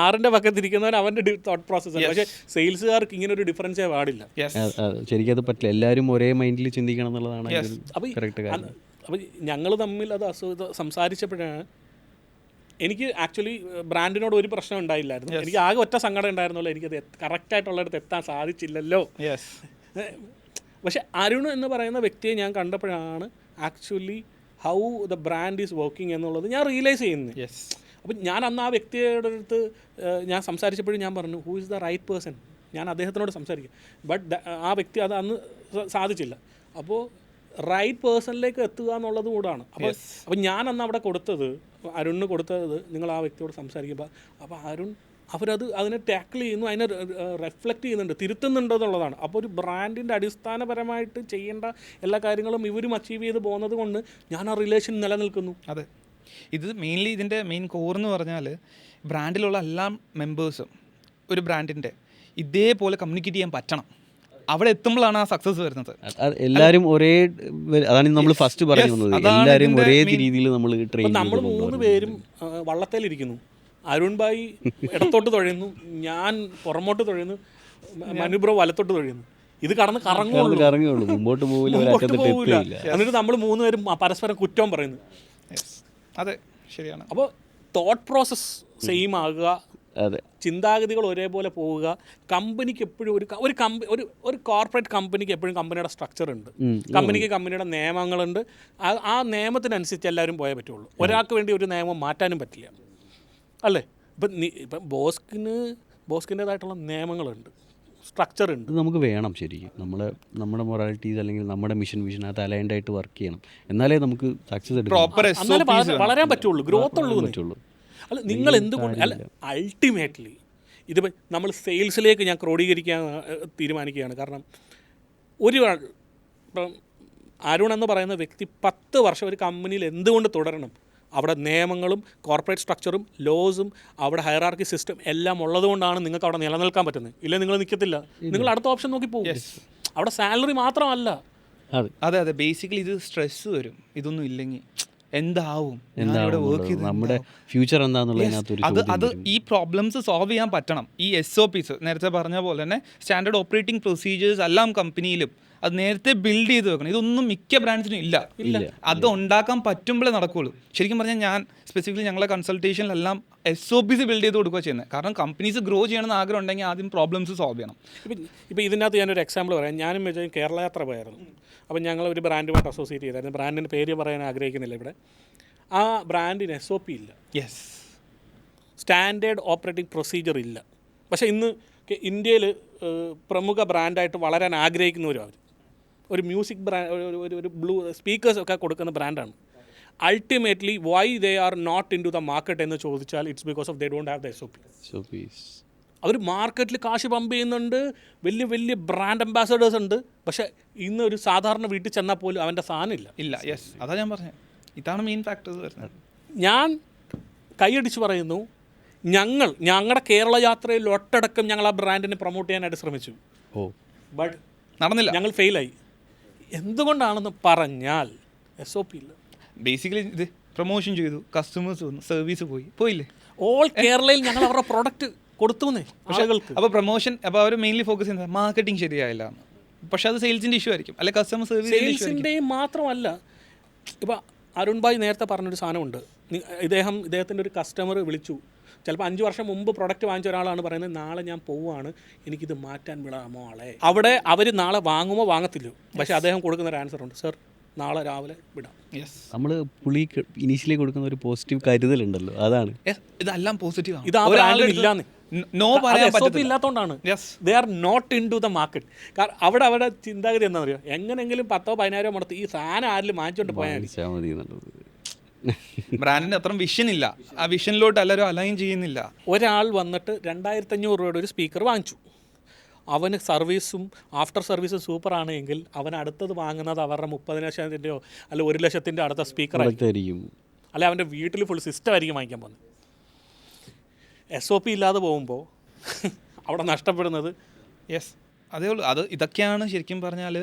ആറിൻ്റെ പക്കത്തിരിക്കുന്നവൻ അവൻ്റെ തോട്ട് പ്രോസസ്സ്. പക്ഷേ സെയിൽസുകാർക്ക് ഇങ്ങനെ ഒരു ഡിഫറൻസേ പാടില്ല. ശരിക്കും അത് പറ്റില്ല. എല്ലാവരും ഒരേ മൈൻഡിൽ ചിന്തിക്കണം എന്നുള്ളതാണ് കറക്റ്റ് കാര്യം. അപ്പോൾ ഞങ്ങൾ തമ്മിൽ അത് സംസാരിച്ചപ്പോഴാണ് എനിക്ക് ആക്ച്വലി ബ്രാൻഡിനോട് ഒരു പ്രശ്നം ഉണ്ടായില്ലായിരുന്നു. എനിക്ക് ആകെ ഒറ്റ സങ്കടം ഉണ്ടായിരുന്നുള്ളൂ, എനിക്കത് കറക്റ്റായിട്ടുള്ളിടത്ത് എത്താൻ സാധിച്ചില്ലല്ലോ. പക്ഷെ അരുൺ എന്ന് പറയുന്ന വ്യക്തിയെ ഞാൻ കണ്ടപ്പോഴാണ് actually how the brand is working എന്നുള്ളത് ഞാൻ റിയലൈസ് ചെയ്യുന്നത്. അപ്പം ഞാൻ അന്ന് ആ വ്യക്തിയുടെ അടുത്ത് ഞാൻ സംസാരിച്ചപ്പോഴും ഞാൻ പറഞ്ഞു, who is the right person, ഞാൻ അദ്ദേഹത്തിനോട് സംസാരിക്കും. ബട്ട് ആ വ്യക്തി അത് അന്ന് സാധിച്ചില്ല. അപ്പോൾ റൈറ്റ് പേഴ്സണിലേക്ക് എത്തുക എന്നുള്ളത് കൂടാണ്. അപ്പോൾ ഞാൻ അന്ന് അവിടെ അരുണിന് കൊടുത്തത് നിങ്ങൾ ആ വ്യക്തിയോട് സംസാരിക്കുമ്പോൾ, അപ്പോൾ അതിനെ ടാക്കിൾ ചെയ്യുന്നു, അതിനെ റിഫ്ലക്റ്റ് ചെയ്യുന്നുണ്ട്, തിരുത്തുന്നുണ്ട് എന്നുള്ളതാണ്. അപ്പോൾ ഒരു ബ്രാൻഡിൻ്റെ അടിസ്ഥാനപരമായിട്ട് ചെയ്യേണ്ട എല്ലാ കാര്യങ്ങളും ഇവരും അച്ചീവ് ചെയ്ത് പോകുന്നത് കൊണ്ട് ഞാൻ ആ റിലേഷൻ നിലനിൽക്കുന്നു. അതെ, ഇത് മെയിൻലി ഇതിൻ്റെ മെയിൻ കോറെന്ന് പറഞ്ഞാൽ ബ്രാൻഡിലുള്ള എല്ലാ മെമ്പേഴ്സും ഒരു ബ്രാൻഡിൻ്റെ ഇതേപോലെ കമ്മ്യൂണിക്കേറ്റ് ചെയ്യാൻ പറ്റണം. അവിടെ എത്തുമ്പോഴാണ് ആ സക്സസ് വരുന്നത്. എല്ലാവരും ഒരേ, അതാണ് നമ്മൾ ഫസ്റ്റ് പറഞ്ഞു വന്നത്, എല്ലാവരും ഒരേ രീതിയിൽ നമ്മൾ ട്രെയിൻ. നമ്മൾ 3 പേരും വള്ളത്തേലിരിക്കുന്നു. അരുൺ ഭായി ഇടത്തോട്ട് തുഴയുന്നു, ഞാൻ പുറമോട്ട് തുഴയുന്നു, മനുബ്രോ വലത്തോട്ട് തുഴയുന്നു. ഇത് കറങ്ങുള്ളൂ, മുമ്പോട്ട് പോവില്ല. എന്നിട്ട് നമ്മൾ 3 പേരും പരസ്പരം കുറ്റം പറയുന്നു. അതെ, ശരിയാണ്. അപ്പോൾ തോട്ട് പ്രോസസ് സെയിം ആകുക, ചിന്താഗതികൾ ഒരേപോലെ പോവുക. കമ്പനിക്ക് എപ്പോഴും ഒരു കോർപ്പറേറ്റ് കമ്പനിക്ക് എപ്പോഴും കമ്പനിയുടെ സ്ട്രക്ചർ ഉണ്ട്, കമ്പനിയുടെ നിയമങ്ങളുണ്ട്. ആ നിയമത്തിനനുസരിച്ച് എല്ലാവരും പോയേ പറ്റുള്ളൂ. ഒരാൾക്ക് വേണ്ടി ഒരു നിയമം മാറ്റാനും പറ്റില്ല, അല്ലേ? ഇപ്പം ബോസ്കിൻ്റേതായിട്ടുള്ള നിയമങ്ങളുണ്ട്, സ്ട്രക്ചർ ഉണ്ട്. നമുക്ക് വേണം ശരിക്കും. നമ്മുടെ മൊറാലിറ്റീസ് അല്ലെങ്കിൽ നമ്മുടെ വിഷൻ അത് അലൈൻഡ് ആയിട്ട് വർക്ക് ചെയ്യണം. എന്നാലേ നമുക്ക് സക്സസ് എടുക്കാം, വളരാൻ പറ്റുള്ളൂ, ഗ്രോത്ത് ഉള്ളൂ. അല്ല, നിങ്ങൾ എന്തുകൊണ്ട് അല്ല, അൾട്ടിമേറ്റ്ലി ഇതിപ്പോൾ നമ്മൾ സെയിൽസിലേക്ക് ഞാൻ ക്രോഡീകരിക്കാൻ തീരുമാനിക്കുകയാണ്. കാരണം ഇപ്പം അരുൺ എന്ന് പറയുന്ന വ്യക്തി 10 വർഷം ഒരു കമ്പനിയിൽ എന്തുകൊണ്ട് തുടരണം? അവിടെ നിയമങ്ങളും കോർപ്പറേറ്റ് സ്ട്രക്ചറും ലോസും അവിടെ ഹയറാർക്കി സിസ്റ്റം എല്ലാം ഉള്ളതുകൊണ്ടാണ് നിങ്ങൾക്ക് അവിടെ നിലനിൽക്കാൻ പറ്റുന്നത്. ഇല്ലെങ്കിൽ നിങ്ങൾ നിൽക്കത്തില്ല, നിങ്ങൾ അടുത്ത ഓപ്ഷൻ നോക്കി പോകും. അവിടെ സാലറി മാത്രമല്ല. അതെ, ബേസിക്കലി ഇത് സ്ട്രെസ് വരും, ഇതൊന്നും ഇല്ലെങ്കിൽ എന്താവും, നമ്മുടെ ഫ്യൂച്ചർ എന്താണെന്നുള്ളത്. അത് ഈ പ്രോബ്ലംസ് സോൾവ് ചെയ്യാൻ പറ്റണം. ഈ SOPs നേരത്തെ പറഞ്ഞ പോലെ തന്നെ സ്റ്റാൻഡേർഡ് ഓപ്പറേറ്റിംഗ് പ്രൊസീജിയേഴ്സ് എല്ലാം കമ്പനിയിലും അത് നേരത്തെ ബിൽഡ് ചെയ്ത് വെക്കണം. ഇതൊന്നും മിക്ക ബ്രാൻഡ്സിനും ഇല്ല. അത് ഉണ്ടാക്കാൻ പറ്റുമ്പോഴേ നടക്കുകയുള്ളൂ. ശരിക്കും പറഞ്ഞാൽ ഞാൻ സ്പെസിഫിക്കലി ഞങ്ങളെ കൺസൾട്ടേഷനിലെല്ലാം SOPs ബിൽഡ് ചെയ്ത് കൊടുക്കുക ചെയ്യുന്നത്. കാരണം കമ്പനീസ് ഗ്രോ ചെയ്യണമെന്ന് ആഗ്രഹം ഉണ്ടെങ്കിൽ ആദ്യം പ്രോബ്ലംസ് സോൾവ് ചെയ്യണം. ഇപ്പോൾ ഇതിനകത്ത് ഞാനൊരു എക്സാമ്പിൾ പറയാം. ഞാനും കേരള യാത്ര പോയായിരുന്നു. അപ്പം ഞങ്ങൾ ഒരു ബ്രാൻഡുമായിട്ട് അസോസിയേറ്റ് ചെയ്തായിരുന്നു. ബ്രാൻഡിൻ്റെ പേര് പറയാൻ ആഗ്രഹിക്കുന്നില്ല ഇവിടെ. ആ ബ്രാൻഡിന് SOP ഇല്ല, സ്റ്റാൻഡേർഡ് ഓപ്പറേറ്റിംഗ് പ്രൊസീജിയർ ഇല്ല. പക്ഷേ ഇന്ന് ഇന്ത്യയിൽ പ്രമുഖ ബ്രാൻഡായിട്ട് വളരാൻ ആഗ്രഹിക്കുന്നവരും അവർ ഒരു മ്യൂസിക് ബ്രാൻഡ്, ഒരു ബ്ലൂ സ്പീക്കേഴ്സ് ഒക്കെ കൊടുക്കുന്ന ബ്രാൻഡാണ്. Ultimately why they are not in to the market എന്ന് ചോദിച്ചാൽ it's because of they don't have the SOPs. അവർ മാർക്കറ്റിൽ കാശ് പമ്പ് ചെയ്യുന്നുണ്ട്, വലിയ വലിയ ബ്രാൻഡ് അംബാസഡേഴ്സ് ഉണ്ട്. പക്ഷേ ഇന്ന് ഒരു സാധാരണ വീട്ടിൽ ചെന്നാൽ പോലും അവൻ്റെ സാധനം ഇല്ല. അതാ ഞാൻ പറഞ്ഞത്, ഇതാണ് മെയിൻ ഫാക്ടേഴ്സ് വരുന്നത്. ഞാൻ കൈയടിച്ച് പറയുന്നു, ഞങ്ങളുടെ കേരള യാത്രയിൽ ഒട്ടടക്കം ഞങ്ങൾ ആ ബ്രാൻഡിനെ പ്രൊമോട്ട് ചെയ്യാനായിട്ട് ശ്രമിച്ചു. ബട്ട് നടന്നില്ല, ഞങ്ങൾ ഫെയിലായി. എന്തുകൊണ്ടാണെന്ന് പറഞ്ഞാൽ SOP ഇല്ല. ബേസിക്കലി ഇത് പ്രൊമോഷൻ ചെയ്തു, കസ്റ്റമേഴ്സ് വന്നു, സർവീസ് പോയില്ലേ? ഓൾ കേരളയിൽ ഞങ്ങൾ അവരുടെ പ്രൊഡക്റ്റ് കൊടുത്തുന്നേ ആളുകൾക്ക്. അപ്പോൾ പ്രൊമോഷൻ, അപ്പോൾ അവർ മെയിൻലി ഫോക്കസ് ചെയ്യുന്നത് മാർക്കറ്റിംഗ് ശരിയായില്ല, പക്ഷേ അത് സെയിൽസിൻ്റെ ഇഷ്യൂ ആയിരിക്കും, അല്ലെ കസ്റ്റമർ സർവീസ്. സെയിൽസിൻ്റെയും മാത്രമല്ല, ഇപ്പോൾ അരുൺ ഭായ് നേരത്തെ പറഞ്ഞൊരു സാധനമുണ്ട്. ഇദ്ദേഹത്തിൻ്റെ ഒരു കസ്റ്റമർ വിളിച്ചു, ചിലപ്പോൾ 5 വർഷം മുമ്പ് പ്രൊഡക്റ്റ് വാങ്ങിച്ച ഒരാളാണ് പറയുന്നത്, നാളെ ഞാൻ പോവുകയാണ്, എനിക്കിത് മാറ്റാൻ വിടാമോ ആളെ. അവിടെ അവർ നാളെ വാങ്ങുമോ വാങ്ങത്തില്ലോ, പക്ഷേ അദ്ദേഹം കൊടുക്കുന്ന ഒരു ആൻസർ ഉണ്ട്, സർ നാളെ രാവിലെ വിടാം. നമ്മൾ പുള്ളി ഇനീഷ്യലി കൊടുക്കുന്ന ഒരു പോസിറ്റീവ് കരുതലുണ്ടല്ലോ, അതാണ്. ഇതെല്ലാം പോസിറ്റീവ്. ഇത് ആ ബ്രാൻഡിൽ ഇല്ലാന്ന് നോ പറയാൻ SOP ഇല്ലാത്തതുകൊണ്ടാണ്. They are not in to the market. കാരണം അവരുടെ ചിന്താഗതി എന്താ പറയുക, എങ്ങനെങ്കിലും 10,000-10,000 മുടത്ത് ഈ സാധനം ആരിലും വാങ്ങിച്ചുകൊണ്ട് പോയാൽ മതി എന്നുള്ളത്. ബ്രാൻഡിന് അത്ര വിഷൻ ഇല്ല, ആ വിഷനിലോട്ട് എല്ലാവരും അലൈൻ ചെയ്യുന്നില്ല. ഒരാൾ വന്നിട്ട് 2,500 രൂപയുടെ ഒരു സ്പീക്കർ വാങ്ങിച്ചു, അവന് സർവീസും ആഫ്റ്റർ സർവീസും സൂപ്പറാണ് എങ്കിൽ അവൻ അടുത്തത് വാങ്ങുന്നത് അവരുടെ 30,000-ൻ്റെയോ അല്ല 1,00,000-ൻ്റെ അടുത്ത സ്പീക്കർ ആയിരിക്കും, അല്ലെ അവൻ്റെ വീട്ടിൽ ഫുൾ സിസ്റ്റം ആയിരിക്കും വാങ്ങിക്കാൻ പോകുന്നത്. SOP ഇല്ലാതെ പോകുമ്പോൾ അവിടെ നഷ്ടപ്പെടുന്നത്. അതേ ഉള്ളൂ. ഇതൊക്കെയാണ് ശരിക്കും പറഞ്ഞാൽ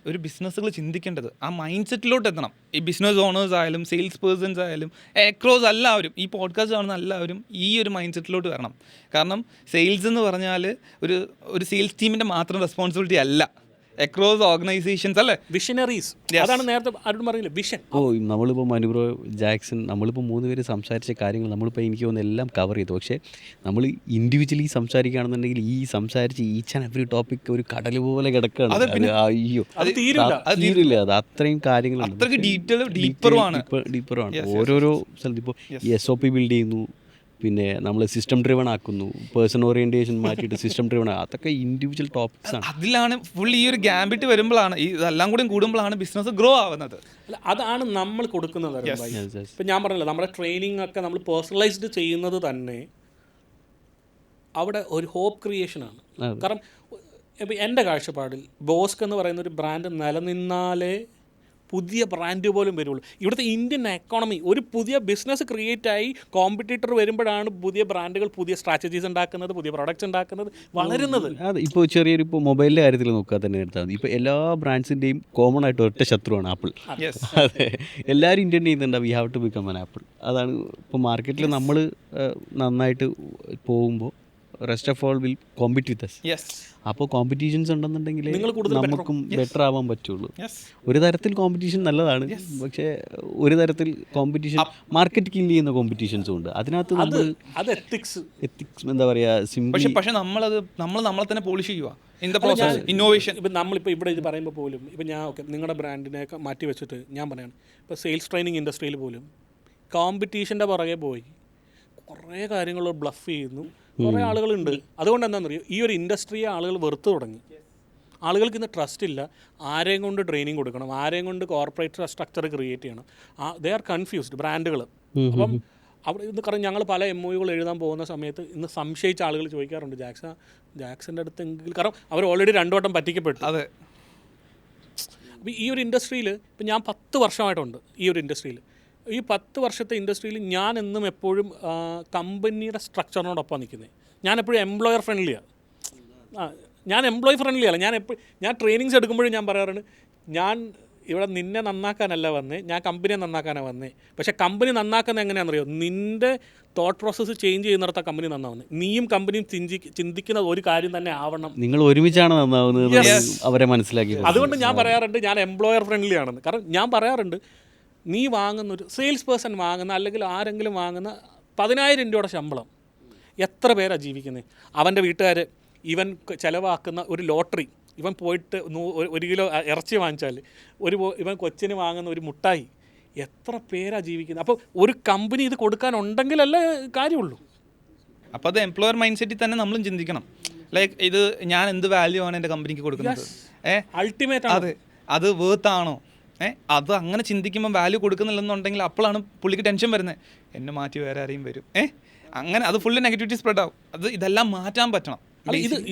ഒരു ബിസിനസ്സുകൾ ചിന്തിക്കേണ്ടത്. ആ മൈൻഡ് സെറ്റിലോട്ട് എത്തണം. ഈ ബിസിനസ് ഓണേഴ്സ് ആയാലും സെയിൽസ് പേഴ്സൺസ് ആയാലും അക്രോസ് എല്ലാവരും, ഈ പോഡ്കാസ്റ്റ് കാണുന്ന എല്ലാവരും ഈ ഒരു മൈൻഡ് സെറ്റിലോട്ട് വരണം. കാരണം സെയിൽസ് എന്ന് പറഞ്ഞാൽ ഒരു സെയിൽസ് ടീമിൻ്റെ മാത്രം റെസ്പോൺസിബിലിറ്റി അല്ല, അക്രോസ് ഓർഗനൈസേഷൻസ് അല്ലേ, വിഷനറീസ്. അതാണ് നേരത്തെ ആരും പറയില്ല, വിഷൻ. നമ്മളിപ്പോൾ മനുബ്രോ, ജാക്സൺ, നമ്മളിപ്പോൾ 3 പേര് സംസാരിച്ച കാര്യങ്ങൾ നമ്മളിപ്പോൾ എനിക്ക് തോന്നുന്നു എല്ലാം കവർ ചെയ്തു. പക്ഷേ നമ്മൾ ഇൻഡിവിജ്വലി സംസാരിക്കുകയാണെന്നുണ്ടെങ്കിൽ ഈ സംസാരിച്ച് ഈച്ച് ആൻഡ് എവറി ടോപ്പിക് ഒരു കടൽ പോലെ കിടക്കുകയാണ്. അയ്യോ അത് തീരില്ല, അത് അത്രയും കാര്യങ്ങളാണ്, ഡീപ്പറുമാണ്. ഓരോരോ സ്ഥലത്ത് ഇപ്പോൾ SOP ബിൽഡ് ചെയ്യുന്നു, പിന്നെ നമ്മൾ സിസ്റ്റം ഡ്രിവൺ ആക്കുന്നു, പേഴ്സൺ ഓറിയൻറ്റേഷൻ മാറ്റിയിട്ട് സിസ്റ്റം ഡ്രിവൺ, അതൊക്കെ ഇൻഡിവിജ്വൽ ടോപ്പിക്സ് ആണ്. അതിലാണ് ഫുൾ ഈ ഒരു ഗ്യാമ്പിറ്റ് വരുമ്പോഴാണ്, ഇതെല്ലാം കൂടി കൂടുമ്പോഴാണ് ബിസിനസ് ഗ്രോ ആവുന്നത്. അല്ല, അതാണ് നമ്മൾ കൊടുക്കുന്നത്. ഇപ്പം ഞാൻ പറഞ്ഞല്ലോ, നമ്മുടെ ട്രെയിനിങ് ഒക്കെ നമ്മൾ പേഴ്സണലൈസ്ഡ് ചെയ്യുന്നത് തന്നെ അവിടെ ഒരു ഹോപ്പ് ക്രിയേഷനാണ്. കാരണം ഇപ്പം എൻ്റെ കാഴ്ചപ്പാടിൽ ബോസ്ക് എന്ന് പറയുന്ന ഒരു ബ്രാൻഡ് നിലനിന്നാലേ പുതിയ ബ്രാൻഡ് പോലും വരുള്ളൂ. ഇവിടുത്തെ ഇന്ത്യൻ എക്കോണമി ഒരു പുതിയ ബിസിനസ് ക്രിയേറ്റ് ആയി കോമ്പറ്റീറ്റർ വരുമ്പോഴാണ് പുതിയ ബ്രാൻഡുകൾ പുതിയ സ്ട്രാറ്റജീസ് ഉണ്ടാക്കുന്നത്, പുതിയ പ്രൊഡക്ട്സ് ഉണ്ടാക്കുന്നത്, വളരുന്നത്. അതെ, ഇപ്പോൾ ചെറിയൊരു ഇപ്പോൾ മൊബൈലിൻ്റെ കാര്യത്തിൽ നോക്കുക തന്നെ എടുത്താൽ മതി. ഇപ്പോൾ എല്ലാ ബ്രാൻഡ്സിൻ്റെയും കോമൺ ആയിട്ട് ഒറ്റ ശത്രുവാണ് ആപ്പിൾ. അതെ, എല്ലാവരും ഇന്ത്യൻ ചെയ്യുന്നുണ്ട്, we have to become an Apple. അതാണ് ഇപ്പോൾ മാർക്കറ്റിൽ നമ്മൾ നന്നായിട്ട് പോകുമ്പോൾ rest of all will compete with us. അപ്പോൾ കോമ്പറ്റീഷൻസ് ഉണ്ടെന്നുണ്ടെങ്കിൽ നമുക്കും ബെറ്റർ ആവാൻ പറ്റുള്ളൂ. ഒരു തരത്തിൽ കോമ്പറ്റീഷൻ നല്ലതാണ്, പക്ഷേ ഒരു തരത്തിൽ കോമ്പറ്റീഷൻ മാർക്കറ്റ് കിൽ ചെയ്യുന്ന കോമ്പറ്റീഷൻസും ഉണ്ട്. അതിനകത്ത് നമ്മൾ എത്തിക്സ് എന്താ പറയുക, പക്ഷേ നമ്മളെ തന്നെ പോളിഷ് ചെയ്യുക ഇന്നോവേഷൻ. ഇപ്പം നമ്മളിപ്പോൾ ഇവിടെ ഇത് പറയുമ്പോൾ പോലും ഇപ്പം ഞാൻ നിങ്ങളുടെ ബ്രാൻഡിനെ മാറ്റി വെച്ചിട്ട് ഞാൻ പറയാണ്, ഇപ്പോൾ സെയിൽസ് ട്രെയിനിങ് ഇൻഡസ്ട്രിയിൽ പോലും കോമ്പറ്റീഷൻ്റെ പുറകെ പോയി കുറേ കാര്യങ്ങൾ ബ്ലഫ് ചെയ്യുന്നു കുറേ ആളുകളുണ്ട്. അതുകൊണ്ട് എന്താണെന്ന് അറിയോ, ഈ ഒരു ഇൻഡസ്ട്രിയെ ആളുകൾ വെറുത്ത് തുടങ്ങി. ആളുകൾക്ക് ഇന്ന് ട്രസ്റ്റ് ഇല്ല. ആരെയും കൊണ്ട് ട്രെയിനിങ് കൊടുക്കണം, ആരെയും കൊണ്ട് കോർപ്പറേറ്റ് സ്ട്രക്ചർ ക്രിയേറ്റ് ചെയ്യണം. ദേ ആർ കൺഫ്യൂസ്ഡ് ബ്രാൻഡുകൾ. അപ്പം അവിടെ ഇന്ന് കാരണം ഞങ്ങൾ പല MOUകൾ എഴുതാൻ പോകുന്ന സമയത്ത് ഇന്ന് സംശയിച്ച ആളുകൾ ചോദിക്കാറുണ്ട്, ജാക്സൻ്റെ അടുത്ത് എങ്കിലും, കാരണം അവർ ഓൾറെഡി 2 വട്ടം പറ്റിക്കപ്പെട്ടു. അതെ. അപ്പോൾ ഈ ഒരു ഇൻഡസ്ട്രിയിൽ ഇപ്പം ഞാൻ 10 വർഷമായിട്ടുണ്ട് ഈ ഒരു ഇൻഡസ്ട്രിയിൽ. ഈ 10 വർഷത്തെ ഇൻഡസ്ട്രിയിൽ ഞാൻ എന്നും എപ്പോഴും കമ്പനിയുടെ സ്ട്രക്ചറിനോടൊപ്പം നിൽക്കുന്നത്. ഞാൻ എപ്പോഴും എംപ്ലോയർ ഫ്രണ്ട്ലിയാണ്. ഞാൻ എംപ്ലോയി ഫ്രണ്ട്ലി അല്ല. ഞാൻ ട്രെയിനിങ്സ് എടുക്കുമ്പോഴും ഞാൻ പറയാറുണ്ട്, ഞാൻ ഇവിടെ നിന്നെ നന്നാക്കാനല്ല വന്നേ, ഞാൻ കമ്പനിയെ നന്നാക്കാനാണ് വന്നേ. പക്ഷേ കമ്പനി നന്നാക്കുന്നത് എങ്ങനെയാണെന്നറിയോ, നിൻ്റെ തോട്ട് പ്രോസസ്സ് ചേഞ്ച് ചെയ്യുന്നിടത്ത കമ്പനി നന്നാവുന്നത്. നീയും കമ്പനിയും ചിന്തിക്കുന്ന ഒരു കാര്യം തന്നെ ആവണം. നിങ്ങൾ ഒരുമിച്ചാണ് നന്നാവുന്നത് അവരെ മനസ്സിലാക്കി. അതുകൊണ്ട് ഞാൻ പറയാറുണ്ട് ഞാൻ എംപ്ലോയർ ഫ്രണ്ട്ലി ആണെന്ന്. കാരണം ഞാൻ പറയാറുണ്ട്, നീ വാങ്ങുന്നൊരു സെയിൽസ് പേഴ്സൺ വാങ്ങുന്ന അല്ലെങ്കിൽ ആരെങ്കിലും വാങ്ങുന്ന 10,000 രൂപയുടെ ശമ്പളം എത്ര പേരാണ് ജീവിക്കുന്നത്? അവൻ്റെ വീട്ടുകാർ ഇവൻ ചിലവാക്കുന്ന ഒരു ലോട്ടറി, ഇവൻ പോയിട്ട് 1 കിലോ ഇറച്ചി വാങ്ങിച്ചാൽ ഇവൻ കൊച്ചിന് വാങ്ങുന്ന ഒരു മുട്ടായി, എത്ര പേരാണ് ജീവിക്കുന്നത്? അപ്പോൾ ഒരു കമ്പനി ഇത് കൊടുക്കാനുണ്ടെങ്കിലല്ലേ കാര്യമുള്ളൂ. അപ്പോൾ അത് എംപ്ലോയർ മൈൻഡ് സെറ്റിൽ തന്നെ നമ്മളും ചിന്തിക്കണം. ലൈക്ക് ഇത് ഞാൻ എന്ത് വാല്യൂ ആണ് എൻ്റെ കമ്പനിക്ക് കൊടുക്കുന്നത്, അൾട്ടിമേറ്റ് ആണ്, അത് വേർത്താണോ? അത് അങ്ങനെ ചിന്തിക്കുമ്പോൾ വാല്യൂ കൊടുക്കുന്നില്ലെന്നുണ്ടെങ്കിൽ അപ്പോഴാണ് പുള്ളിക്ക് ടെൻഷൻ വരുന്നത്, എന്നെ മാറ്റി വേറെ ആരെയും വരും. അങ്ങനെ അത് ഫുള്ള് നെഗറ്റിവിറ്റി സ്പ്രെഡ് ആവും. ഇതെല്ലാം മാറ്റാൻ പറ്റണം.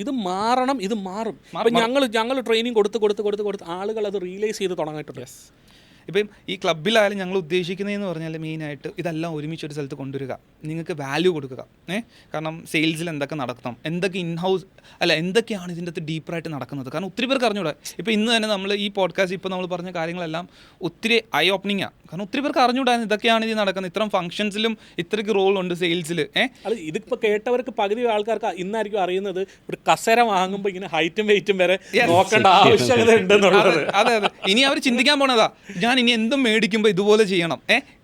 ഇത് മാറണം, ഇത് മാറും. അപ്പം ഞങ്ങൾ ട്രെയിനിങ് കൊടുത്ത് ആളുകൾ അത് റിയലൈസ് ചെയ്ത് തുടങ്ങിയിട്ടുണ്ട്. ഇപ്പം ഈ ക്ലബ്ബിലായാലും ഞങ്ങൾ ഉദ്ദേശിക്കുന്നതെന്ന് പറഞ്ഞാൽ മെയിനായിട്ട് ഇതെല്ലാം ഒരുമിച്ച് ഒരു സ്ഥലത്ത് കൊണ്ടുവരിക, നിങ്ങൾക്ക് വാല്യൂ കൊടുക്കുക. കാരണം സെയിൽസിൽ എന്തൊക്കെ നടക്കണം, എന്തൊക്കെ ഇൻഹൗസ് അല്ല എന്തൊക്കെയാണ് ഇതിൻ്റെ അകത്ത് ഡീപ്പറായിട്ട് നടക്കുന്നത്. കാരണം ഒത്തിരി പേർക്ക് അറിഞ്ഞൂടാ. ഇപ്പോൾ ഇന്ന് തന്നെ നമ്മൾ ഈ പോഡ്കാസ്റ്റ് ഇപ്പോൾ നമ്മൾ പറഞ്ഞ കാര്യങ്ങളെല്ലാം ഒത്തിരി ഐ ഓപ്പണിങ്ങാണ്. കാരണം ഒത്തിരി പേർക്ക് അറിഞ്ഞൂടാ ഇതൊക്കെയാണ് ഇത് നടക്കുന്നത്, ഇത്തരം ഫംഗ്ഷൻസിലും ഇത്രയ്ക്ക് റോളുണ്ട് സെയിൽസിൽ. അത് ഇതിപ്പോൾ കേട്ടവർക്ക് പകുതി ആൾക്കാർക്ക് ഇന്നായിരിക്കും അറിയുന്നത് ഒരു കസേര വാങ്ങുമ്പോൾ ഇങ്ങനെ ഹൈറ്റും വെയിറ്റും വരെ നോക്കേണ്ട ആവശ്യകത ഉണ്ടെന്നുള്ളത്. അതെ അതെ. ഇനി അവർ ചിന്തിക്കാൻ പോണതാ, ഞാൻ ഇനി എന്തും മേടിക്കുമ്പോൾ ഇതുപോലെ ചെയ്യണം.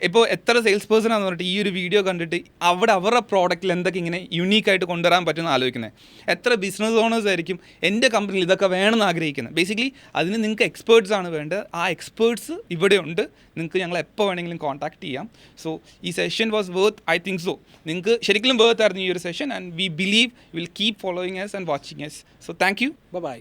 ഇപ്പോൾ എത്ര സെയിൽസ് പേഴ്സൺ ആണെന്ന് പറഞ്ഞിട്ട് ഈ ഒരു വീഡിയോ കണ്ടിട്ട് അവിടെ അവരുടെ പ്രോഡക്റ്റിൽ എന്തൊക്കെ ഇങ്ങനെ യുണീക്കായിട്ട് കൊണ്ടുവരാൻ പറ്റുമെന്ന് ആലോചിക്കുന്നത്. എത്ര ബിസിനസ് ഓണേഴ്സ് ആയിരിക്കും എൻ്റെ കമ്പനിയിൽ ഇതൊക്കെ വേണമെന്ന് ആഗ്രഹിക്കുന്നത്. ബേസിക്കലി അതിന് നിങ്ങൾക്ക് എക്സ്പേർട്സ് ആണ് വേണ്ടത്. ആ എക്സ്പേർട്സ് ഇവിടെ ഉണ്ട്, നിങ്ങൾക്ക് ഞങ്ങൾ എപ്പോൾ വേണമെങ്കിലും കോൺടാക്ട് ചെയ്യാം. സോ ഈ session was worth, I think so. നിങ്ങൾക്ക് ശരിക്കും വർത്ത് ആയിരുന്നു ഈ ഒരു session, and we believe will keep following us and watching us. So thank you. By.